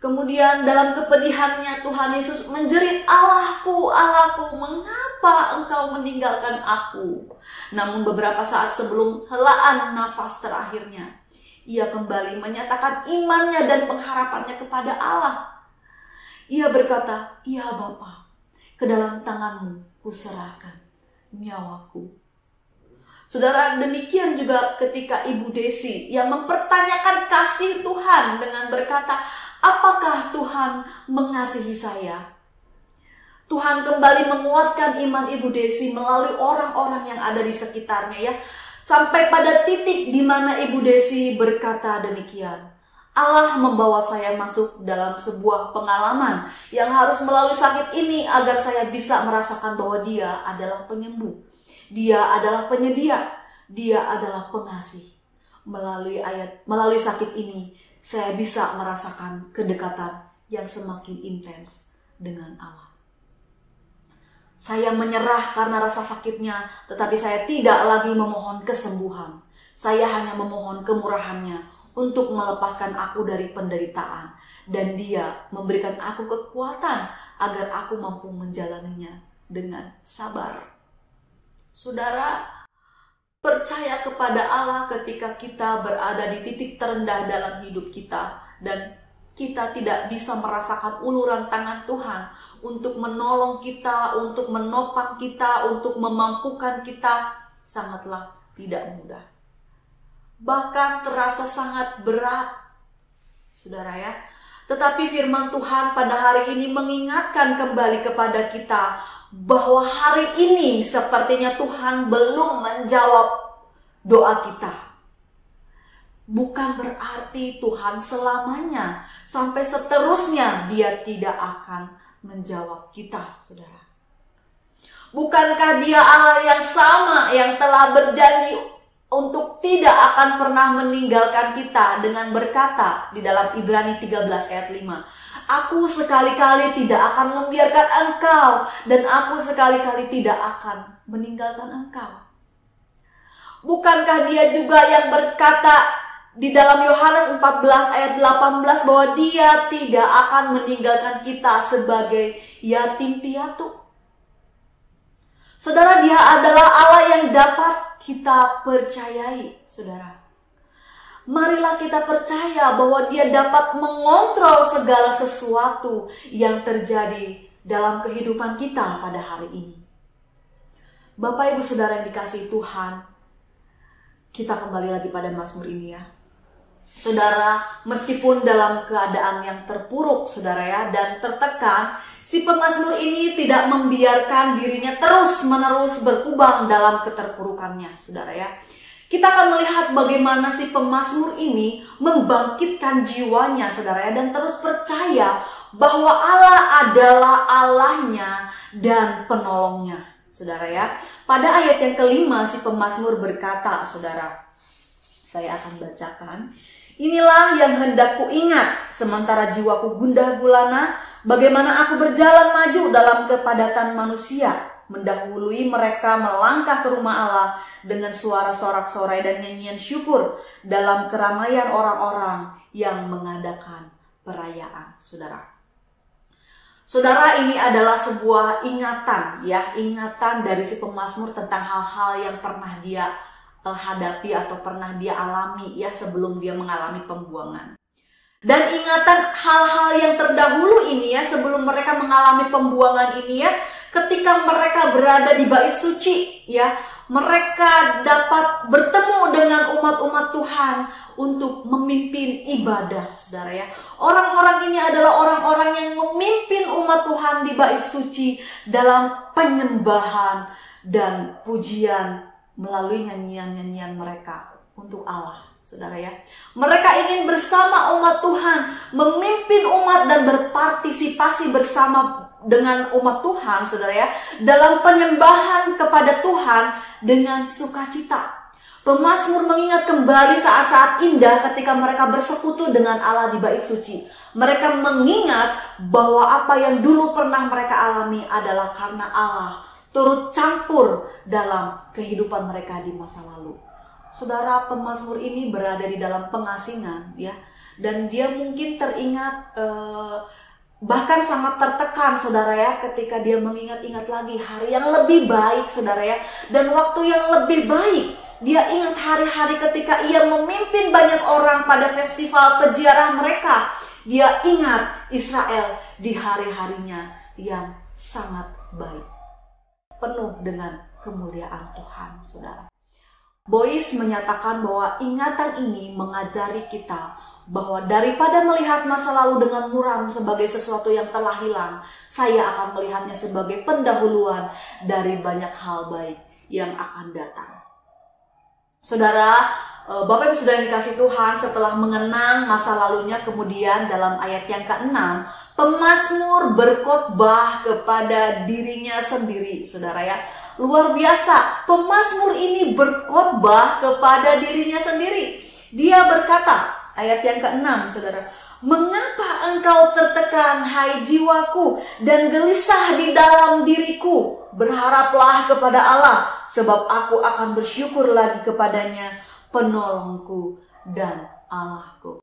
Kemudian dalam kepedihannya Tuhan Yesus menjerit, Allahku, Allahku, mengapa Engkau meninggalkan aku? Namun beberapa saat sebelum helaan nafas terakhirnya, ia kembali menyatakan imannya dan pengharapannya kepada Allah. Ia berkata, ya Bapa, ke dalam tangan-Mu kuserahkan nyawaku. Saudara, demikian juga ketika Ibu Desi yang mempertanyakan kasih Tuhan dengan berkata, apakah Tuhan mengasihi saya? Tuhan kembali menguatkan iman Ibu Desi melalui orang-orang yang ada di sekitarnya ya. Sampai pada titik di mana Ibu Desi berkata demikian, Allah membawa saya masuk dalam sebuah pengalaman yang harus melalui sakit ini agar saya bisa merasakan bahwa Dia adalah penyembuh. Dia adalah penyedia, Dia adalah pengasih. Melalui sakit ini, saya bisa merasakan kedekatan yang semakin intens dengan Allah. Saya menyerah karena rasa sakitnya, tetapi saya tidak lagi memohon kesembuhan. Saya hanya memohon kemurahannya untuk melepaskan aku dari penderitaan. Dan Dia memberikan aku kekuatan agar aku mampu menjalaninya dengan sabar. Saudara, percaya kepada Allah ketika kita berada di titik terendah dalam hidup kita dan kita tidak bisa merasakan uluran tangan Tuhan untuk menolong kita, untuk menopang kita, untuk memampukan kita, sangatlah tidak mudah. Bahkan terasa sangat berat, saudara ya. Tetapi firman Tuhan pada hari ini mengingatkan kembali kepada kita bahwa hari ini sepertinya Tuhan belum menjawab doa kita. Bukan berarti Tuhan selamanya sampai seterusnya Dia tidak akan menjawab kita, saudara. Bukankah Dia Allah yang sama yang telah berjanji untuk tidak akan pernah meninggalkan kita dengan berkata di dalam Ibrani 13 ayat 5. Aku sekali-kali tidak akan membiarkan engkau dan aku sekali-kali tidak akan meninggalkan engkau. Bukankah Dia juga yang berkata di dalam Yohanes 14 ayat 18 bahwa Dia tidak akan meninggalkan kita sebagai yatim piatu? Saudara, Dia adalah Allah yang dapat kita percayai, saudara. Marilah kita percaya bahwa Dia dapat mengontrol segala sesuatu yang terjadi dalam kehidupan kita pada hari ini. Bapak Ibu Saudara yang dikasihi Tuhan, kita kembali lagi pada Mazmur ini ya. Saudara, meskipun dalam keadaan yang terpuruk, saudara ya, dan tertekan, si pemazmur ini tidak membiarkan dirinya terus-menerus berkubang dalam keterpurukannya, saudara ya. Kita akan melihat bagaimana si pemazmur ini membangkitkan jiwanya, saudara ya, dan terus percaya bahwa Allah adalah Allahnya dan penolongnya, saudara ya. Pada ayat yang kelima, si pemazmur berkata, saudara, saya akan bacakan. Inilah yang hendak ku ingat, sementara jiwaku gundah gulana, bagaimana aku berjalan maju dalam kepadatan manusia, mendahului mereka melangkah ke rumah Allah dengan suara sorak-sorai dan nyanyian syukur dalam keramaian orang-orang yang mengadakan perayaan, saudara. Saudara, ini adalah sebuah ingatan ya, ingatan dari si pemazmur tentang hal-hal yang pernah dia hadapi atau pernah dia alami ya sebelum dia mengalami pembuangan. Dan ingatan hal-hal yang terdahulu ini ya, sebelum mereka mengalami pembuangan ini ya, ketika mereka berada di bait suci ya, mereka dapat bertemu dengan umat-umat Tuhan untuk memimpin ibadah, saudara ya. Orang-orang ini adalah orang-orang yang memimpin umat Tuhan di bait suci dalam penyembahan dan pujian melalui nyanyian-nyanyian mereka untuk Allah, saudara ya. Mereka ingin bersama umat Tuhan, memimpin umat dan berpartisipasi bersama dengan umat Tuhan, saudara ya, dalam penyembahan kepada Tuhan dengan sukacita. Pemazmur mengingat kembali saat-saat indah ketika mereka bersekutu dengan Allah di bait suci. Mereka mengingat bahwa apa yang dulu pernah mereka alami adalah karena Allah turut campur dalam kehidupan mereka di masa lalu. Saudara, pemazmur ini berada di dalam pengasingan ya, dan dia mungkin teringat bahkan sangat tertekan, saudara ya, ketika dia mengingat-ingat lagi hari yang lebih baik, saudara ya, dan waktu yang lebih baik. Dia ingat hari-hari ketika ia memimpin banyak orang pada festival peziarah mereka. Dia ingat Israel di hari-harinya yang sangat baik, penuh dengan kemuliaan Tuhan, saudara. Bois menyatakan bahwa ingatan ini mengajari kita bahwa daripada melihat masa lalu dengan muram sebagai sesuatu yang telah hilang, saya akan melihatnya sebagai pendahuluan dari banyak hal baik yang akan datang. Saudara, Bapak Ibu Saudara yang dikasih Tuhan, setelah mengenang masa lalunya, kemudian dalam ayat yang ke-6, pemazmur berkhotbah kepada dirinya sendiri, saudara ya. Luar biasa, pemazmur ini berkhotbah kepada dirinya sendiri. Dia berkata, ayat yang ke-6, saudara, mengapa engkau tertekan, hai jiwaku, dan gelisah di dalam diriku? Berharaplah kepada Allah, sebab aku akan bersyukur lagi kepadanya, penolongku dan Allahku.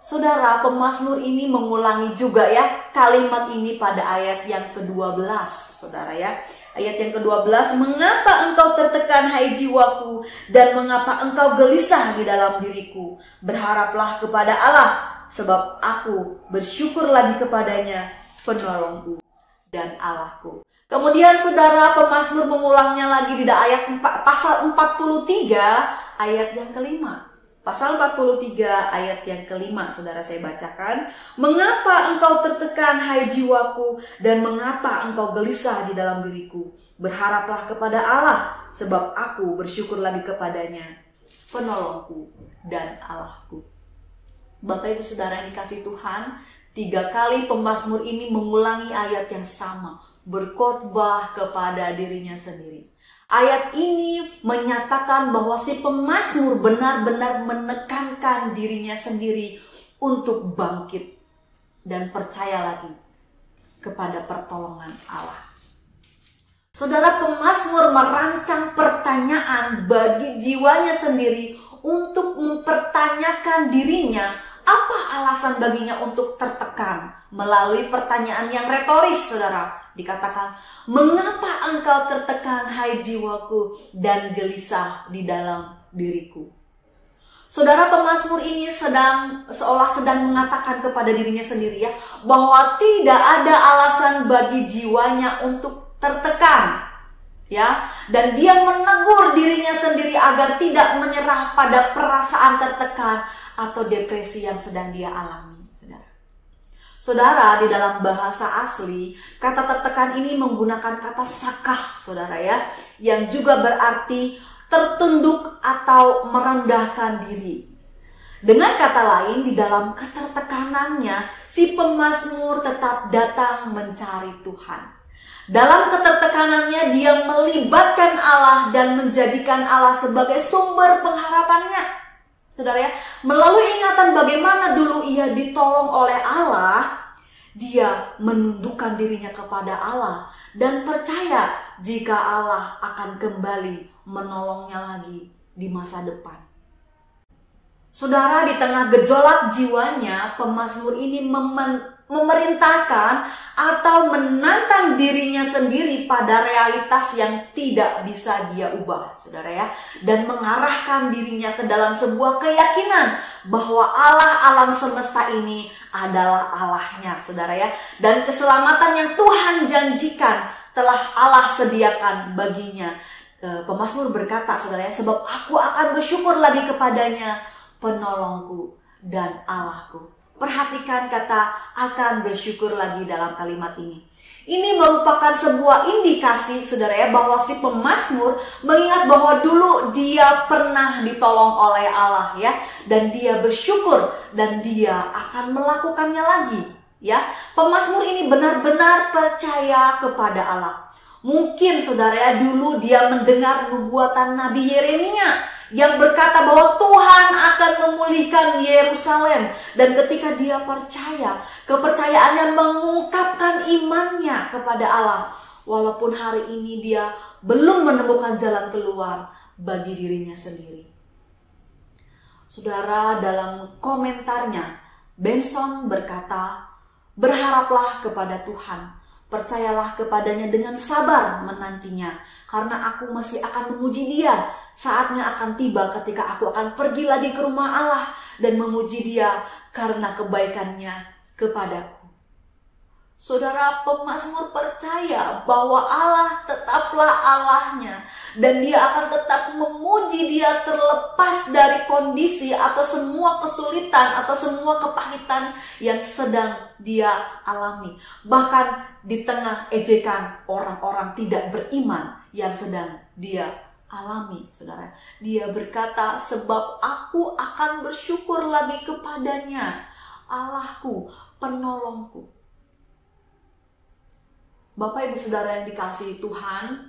Saudara, pemazmur ini mengulangi juga ya kalimat ini pada ayat yang ke-12, saudara ya. Ayat yang ke-12, mengapa engkau tertekan hai jiwaku, dan mengapa engkau gelisah di dalam diriku? Berharaplah kepada Allah, sebab aku bersyukur lagi kepadanya, penolongku dan Allahku. Kemudian saudara, pemazmur mengulangnya lagi di ayat pasal 43 ayat yang kelima. Pasal 43 ayat yang kelima, saudara, saya bacakan. Mengapa engkau tertekan hai jiwaku, dan mengapa engkau gelisah di dalam diriku? Berharaplah kepada Allah, sebab aku bersyukur lagi kepadanya, penolongku dan Allahku. Bapak Ibu Saudara yang dikasih Tuhan, 3 kali pemazmur ini mengulangi ayat yang sama, berkhotbah kepada dirinya sendiri. Ayat ini menyatakan bahwa si pemazmur benar-benar menekankan dirinya sendiri untuk bangkit dan percaya lagi kepada pertolongan Allah. Saudara, pemazmur merancang pertanyaan bagi jiwanya sendiri untuk mempertanyakan dirinya, apa alasan baginya untuk tertekan. Melalui pertanyaan yang retoris, saudara, dikatakan, mengapa engkau tertekan hai jiwaku, dan gelisah di dalam diriku? Saudara, pemazmur ini seolah sedang mengatakan kepada dirinya sendiri ya, bahwa tidak ada alasan bagi jiwanya untuk tertekan, ya, dan dia menegur dirinya sendiri agar tidak menyerah pada perasaan tertekan atau depresi yang sedang dia alami. Saudara, di dalam bahasa asli, kata tertekan ini menggunakan kata sakah, saudara ya, yang juga berarti tertunduk atau merendahkan diri. Dengan kata lain, di dalam ketertekanannya, si pemazmur tetap datang mencari Tuhan. Dalam ketertekanannya, dia melibatkan Allah dan menjadikan Allah sebagai sumber pengharapannya. Saudara ya, melalui ingatan bagaimana dulu ia ditolong oleh Allah, dia menundukkan dirinya kepada Allah dan percaya jika Allah akan kembali menolongnya lagi di masa depan. Saudara, di tengah gejolak jiwanya, pemazmur ini memerintahkan atau menantang dirinya sendiri pada realitas yang tidak bisa dia ubah, saudara ya, dan mengarahkan dirinya ke dalam sebuah keyakinan bahwa Allah alam semesta ini adalah Allahnya, saudara ya, dan keselamatan yang Tuhan janjikan telah Allah sediakan baginya. Pemazmur berkata, saudara ya, sebab aku akan bersyukur lagi kepadanya, penolongku dan Allahku. Perhatikan kata akan bersyukur lagi dalam kalimat ini. Ini merupakan sebuah indikasi, saudara ya, bahwa si pemazmur mengingat bahwa dulu dia pernah ditolong oleh Allah ya, dan dia bersyukur dan dia akan melakukannya lagi ya. Pemazmur ini benar-benar percaya kepada Allah. Mungkin saudara ya, dulu dia mendengar nubuatan Nabi Yeremia yang berkata bahwa Tuhan akan memulihkan Yerusalem. Dan ketika dia percaya, kepercayaannya mengungkapkan imannya kepada Allah. Walaupun hari ini dia belum menemukan jalan keluar bagi dirinya sendiri. Saudara, dalam komentarnya, Benson berkata, berharaplah kepada Tuhan. Percayalah kepadanya dengan sabar menantinya, karena aku masih akan memuji dia. Saatnya akan tiba ketika aku akan pergi lagi ke rumah Allah dan memuji dia karena kebaikannya kepadaku. Saudara, pemazmur percaya bahwa Allah tetaplah Allahnya dan dia akan tetap memuji dia terlepas dari kondisi atau semua kesulitan atau semua kepahitan yang sedang dia alami. Bahkan di tengah ejekan orang-orang tidak beriman yang sedang dia alami, saudara. Dia berkata, sebab aku akan bersyukur lagi kepadanya, Allahku, penolongku. Bapak Ibu Saudara yang dikasihi Tuhan,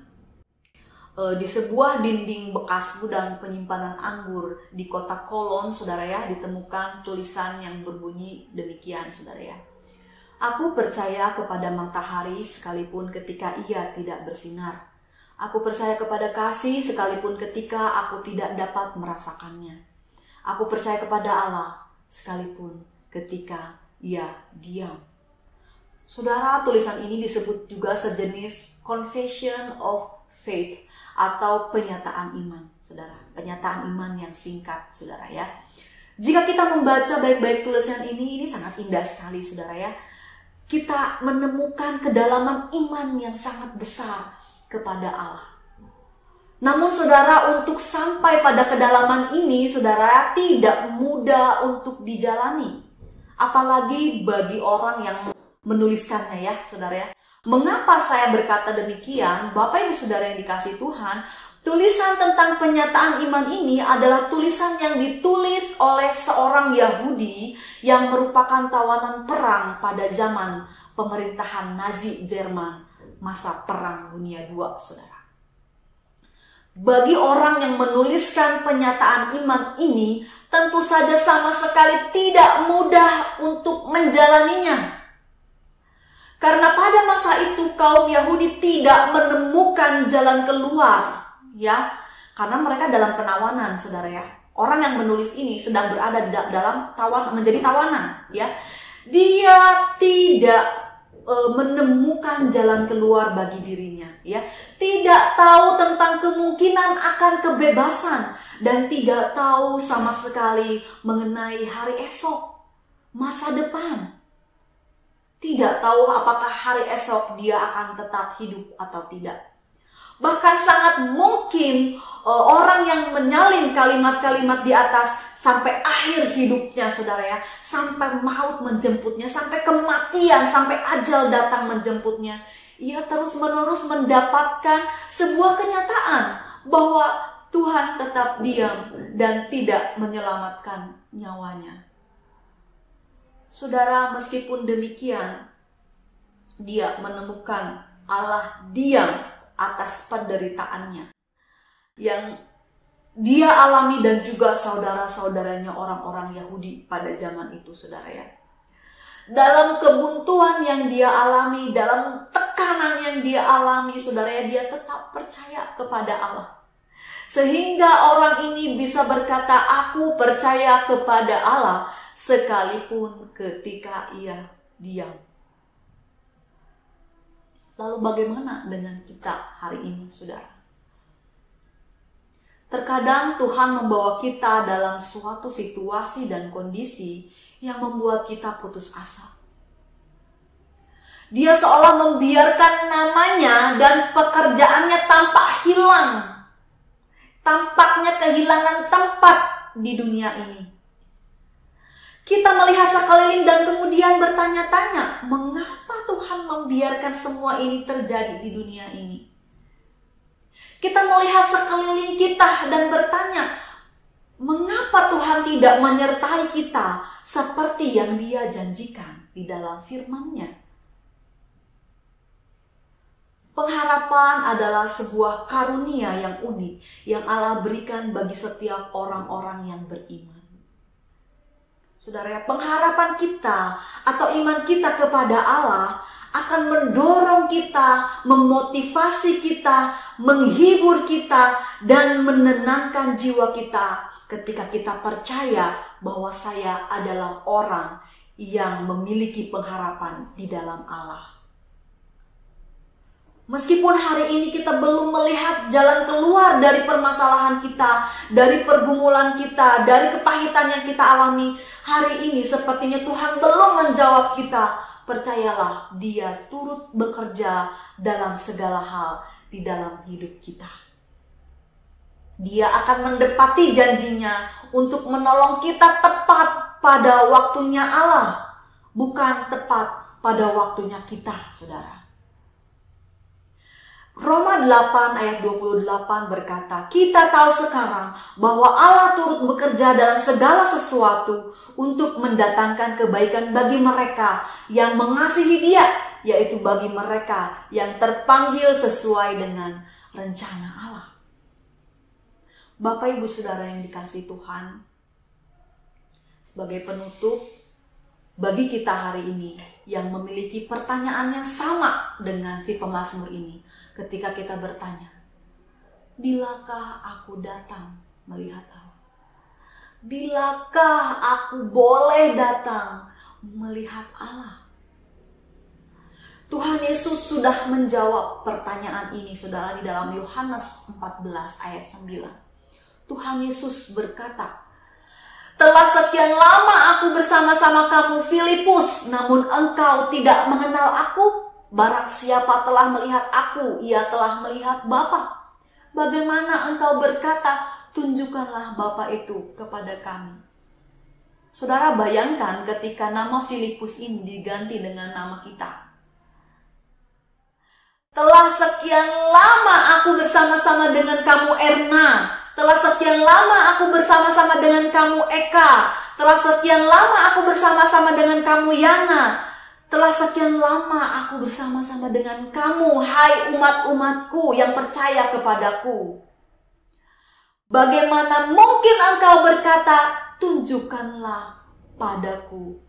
di sebuah dinding bekas gudang penyimpanan anggur di kota Kolon, saudara ya, ditemukan tulisan yang berbunyi demikian, saudara ya. Aku percaya kepada matahari sekalipun ketika ia tidak bersinar. Aku percaya kepada kasih sekalipun ketika aku tidak dapat merasakannya. Aku percaya kepada Allah sekalipun ketika ia diam. Saudara, tulisan ini disebut juga sejenis confession of faith atau penyataan iman, saudara. Penyataan iman yang singkat, saudara ya. Jika kita membaca baik-baik tulisan ini sangat indah sekali, saudara ya. Kita menemukan kedalaman iman yang sangat besar kepada Allah. Namun saudara, untuk sampai pada kedalaman ini, saudara, tidak mudah untuk dijalani. Apalagi bagi orang yang menuliskannya ya, saudara ya. Mengapa saya berkata demikian? Bapak Ibu Saudara yang dikasihi Tuhan, tulisan tentang penyataan iman ini adalah tulisan yang ditulis oleh seorang Yahudi yang merupakan tawanan perang pada zaman pemerintahan Nazi Jerman masa Perang Dunia II, saudara. Bagi orang yang menuliskan penyataan iman ini, tentu saja sama sekali tidak mudah untuk menjalaninya. Karena pada masa itu kaum Yahudi tidak menemukan jalan keluar, ya. Karena mereka dalam penawanan, saudara ya. Orang yang menulis ini sedang berada di dalam menjadi tawanan, ya. Dia tidak menemukan jalan keluar bagi dirinya, ya. Tidak tahu tentang kemungkinan akan kebebasan dan tidak tahu sama sekali mengenai hari esok, masa depan. Tidak tahu apakah hari esok dia akan tetap hidup atau tidak. Bahkan sangat mungkin orang yang menyalin kalimat-kalimat di atas sampai akhir hidupnya, saudara ya. Sampai maut menjemputnya, sampai kematian, sampai ajal datang menjemputnya. Ia terus-menerus mendapatkan sebuah kenyataan bahwa Tuhan tetap diam dan tidak menyelamatkan nyawanya. Saudara, meskipun demikian, dia menemukan Allah diam atas penderitaannya yang dia alami dan juga saudara-saudaranya orang-orang Yahudi pada zaman itu, saudara ya. Dalam kebuntuan yang dia alami, dalam tekanan yang dia alami, saudara ya, dia tetap percaya kepada Allah. Sehingga orang ini bisa berkata, aku percaya kepada Allah sekalipun ketika ia diam. Lalu bagaimana dengan kita hari ini, saudara? Terkadang Tuhan membawa kita dalam suatu situasi dan kondisi yang membuat kita putus asa. Dia seolah membiarkan namanya dan pekerjaannya tampak hilang. Tampaknya kehilangan tempat di dunia ini. Kita melihat sekeliling dan kemudian bertanya-tanya, mengapa Tuhan membiarkan semua ini terjadi di dunia ini? Kita melihat sekeliling kita dan bertanya, mengapa Tuhan tidak menyertai kita seperti yang Dia janjikan di dalam firman-Nya? Pengharapan adalah sebuah karunia yang unik yang Allah berikan bagi setiap orang-orang yang beriman. Saudara, pengharapan kita atau iman kita kepada Allah akan mendorong kita, memotivasi kita, menghibur kita, dan menenangkan jiwa kita ketika kita percaya bahwa saya adalah orang yang memiliki pengharapan di dalam Allah. Meskipun hari ini kita belum melihat jalan keluar dari permasalahan kita, dari pergumulan kita, dari kepahitan yang kita alami, hari ini sepertinya Tuhan belum menjawab kita. Percayalah, Dia turut bekerja dalam segala hal di dalam hidup kita. Dia akan menepati janjinya untuk menolong kita tepat pada waktunya Allah, bukan tepat pada waktunya kita, saudara. Roma 8 ayat 28 berkata, kita tahu sekarang bahwa Allah turut bekerja dalam segala sesuatu untuk mendatangkan kebaikan bagi mereka yang mengasihi Dia, yaitu bagi mereka yang terpanggil sesuai dengan rencana Allah. Bapak Ibu Saudara yang dikasihi Tuhan, sebagai penutup, bagi kita hari ini yang memiliki pertanyaan yang sama dengan si pemazmur ini, ketika kita bertanya, bilakah aku datang melihat Allah? Bilakah aku boleh datang melihat Allah? Tuhan Yesus sudah menjawab pertanyaan ini, saudara, di dalam Yohanes 14 ayat 9. Tuhan Yesus berkata, telah sekian lama aku bersama-sama kamu, Filipus, namun engkau tidak mengenal aku. Barang siapa telah melihat aku, ia telah melihat Bapa. Bagaimana engkau berkata, tunjukkanlah Bapa itu kepada kami? Saudara, bayangkan ketika nama Filipus ini diganti dengan nama kita. Telah sekian lama aku bersama-sama dengan kamu, Erna. Telah sekian lama aku bersama-sama dengan kamu, Eka. Telah sekian lama aku bersama-sama dengan kamu, Yana. Telah sekian lama aku bersama-sama dengan kamu, hai umat-umatku yang percaya kepadaku. Bagaimana mungkin engkau berkata, tunjukkanlah padaku.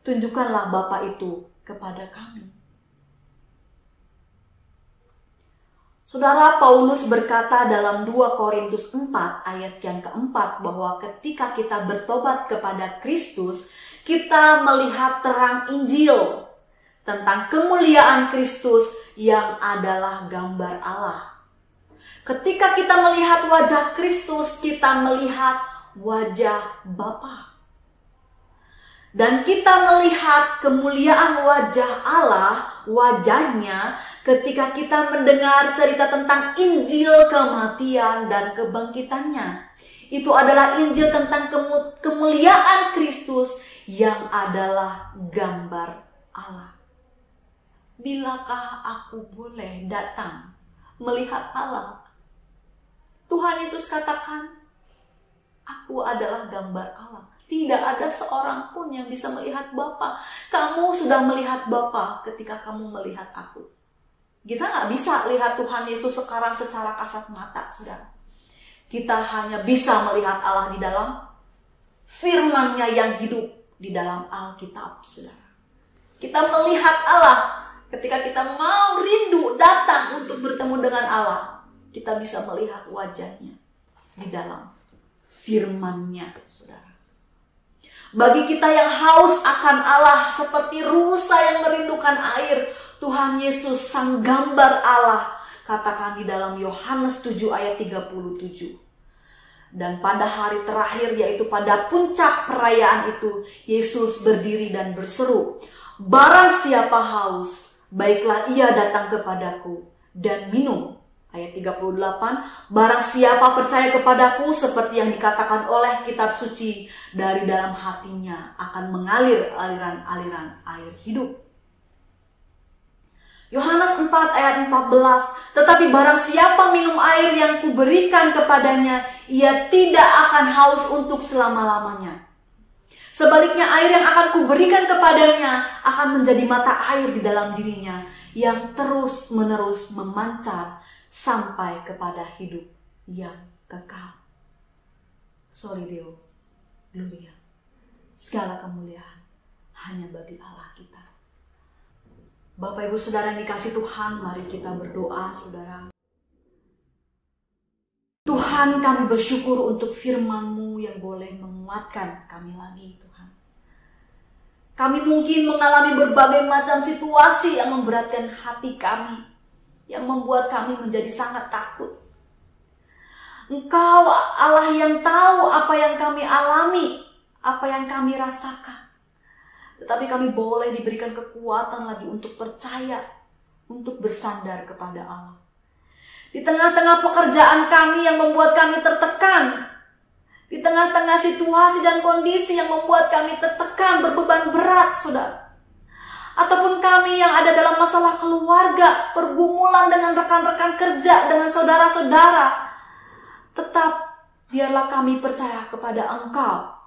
Tunjukkanlah Bapa itu kepada kami. Saudara, Paulus berkata dalam 2 Korintus 4 ayat yang keempat bahwa ketika kita bertobat kepada Kristus, kita melihat terang Injil tentang kemuliaan Kristus yang adalah gambar Allah. Ketika kita melihat wajah Kristus, kita melihat wajah Bapa. Dan kita melihat kemuliaan wajah Allah, wajahnya, ketika kita mendengar cerita tentang Injil kematian dan kebangkitannya. Itu adalah Injil tentang kemuliaan Kristus yang adalah gambar Allah. Bilakah aku boleh datang melihat Allah? Tuhan Yesus katakan, aku adalah gambar Allah. Tidak ada seorang pun yang bisa melihat Bapa. Kamu sudah melihat Bapa ketika kamu melihat aku. Kita nggak bisa lihat Tuhan Yesus sekarang secara kasat mata, saudara. Kita hanya bisa melihat Allah di dalam firman-Nya yang hidup di dalam Alkitab, saudara. Kita melihat Allah ketika kita mau rindu datang untuk bertemu dengan Allah. Kita bisa melihat wajahnya di dalam firman-Nya, saudara. Bagi kita yang haus akan Allah seperti rusa yang merindukan air, Tuhan Yesus sang gambar Allah, katakan di dalam Yohanes 7 ayat 37. Dan pada hari terakhir, yaitu pada puncak perayaan itu, Yesus berdiri dan berseru, barang siapa haus, baiklah ia datang kepadaku dan minum. Ayat 38, barang siapa percaya kepadaku, seperti yang dikatakan oleh kitab suci, dari dalam hatinya akan mengalir aliran-aliran air hidup. Yohanes 4 ayat 14, tetapi barang siapa minum air yang kuberikan kepadanya, ia tidak akan haus untuk selama-lamanya. Sebaliknya air yang akan kuberikan kepadanya akan menjadi mata air di dalam dirinya, yang terus-menerus memancar sampai kepada hidup yang kekal. Soli Deo Gloria. Segala kemuliaan hanya bagi Allah kita. Bapak Ibu Saudara yang dikasih Tuhan, mari kita berdoa, saudara. Tuhan, kami bersyukur untuk firman-Mu yang boleh menguatkan kami lagi, Tuhan. Kami mungkin mengalami berbagai macam situasi yang memberatkan hati kami, yang membuat kami menjadi sangat takut. Engkau Allah yang tahu apa yang kami alami, apa yang kami rasakan. Tetapi kami boleh diberikan kekuatan lagi untuk percaya, untuk bersandar kepada Allah. Di tengah-tengah pekerjaan kami yang membuat kami tertekan. Di tengah-tengah situasi dan kondisi yang membuat kami tertekan, berbeban berat, saudara. Ataupun kami yang ada dalam masalah keluarga, pergumulan dengan rekan-rekan kerja, dengan saudara-saudara. Tetap biarlah kami percaya kepada Engkau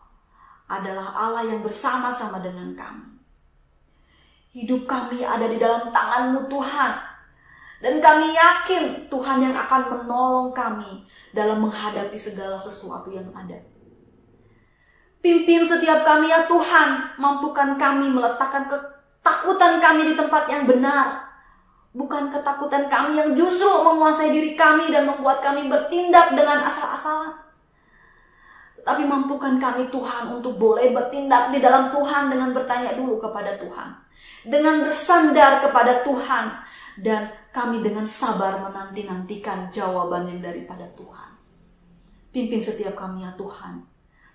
adalah Allah yang bersama-sama dengan kami. Hidup kami ada di dalam tangan-Mu Tuhan. Dan kami yakin Tuhan yang akan menolong kami dalam menghadapi segala sesuatu yang ada. Pimpin setiap kami ya Tuhan, mampukan kami meletakkan ketakutan kami di tempat yang benar. Bukan ketakutan kami yang justru menguasai diri kami dan membuat kami bertindak dengan asal-asalan. Tetapi mampukan kami Tuhan untuk boleh bertindak di dalam Tuhan dengan bertanya dulu kepada Tuhan. Dengan bersandar kepada Tuhan. Dan kami dengan sabar menanti-nantikan jawaban yang daripada Tuhan. Pimpin setiap kami ya Tuhan.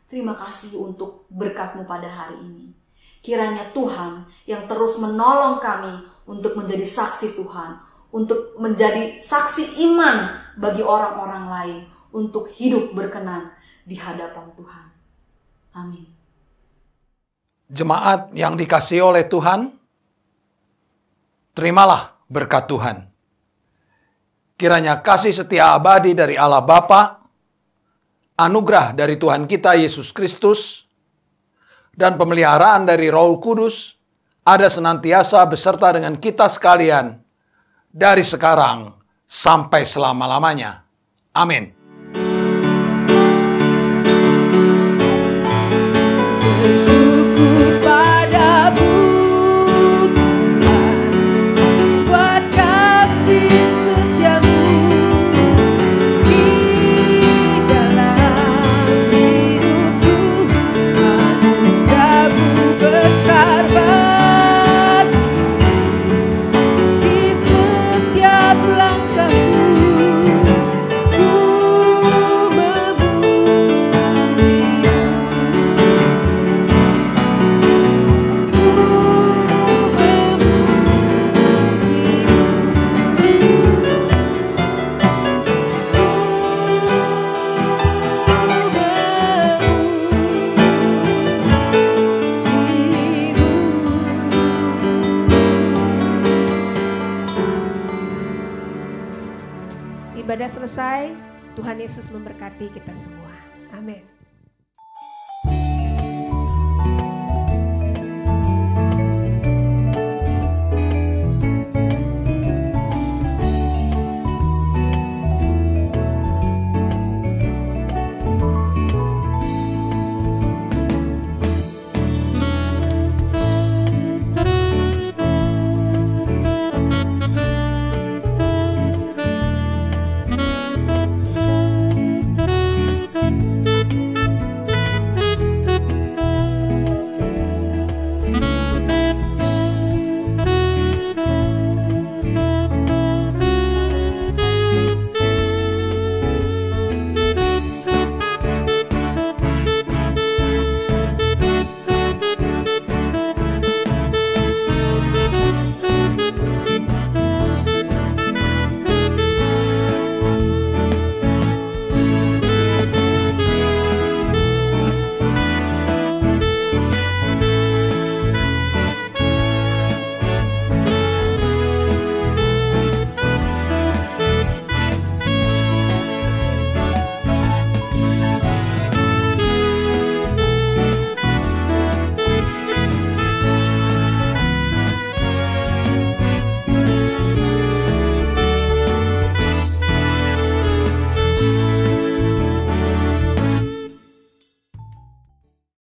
Terima kasih untuk berkat-Mu pada hari ini. Kiranya Tuhan yang terus menolong kami untuk menjadi saksi Tuhan, untuk menjadi saksi iman bagi orang-orang lain, untuk hidup berkenan di hadapan Tuhan. Amin. Jemaat yang dikasihi oleh Tuhan, terimalah berkat Tuhan. Kiranya kasih setia abadi dari Allah Bapa, anugerah dari Tuhan kita Yesus Kristus, dan pemeliharaan dari Roh Kudus ada senantiasa beserta dengan kita sekalian dari sekarang sampai selama-lamanya. Amin. Bersyukur padamu Tuhan, buat kasih setiamu di dalam hidupku. Anugerah-Mu besar bagiku, di setiap langkahku ku Ibadah selesai, Tuhan Yesus memberkati kita semua. Amin.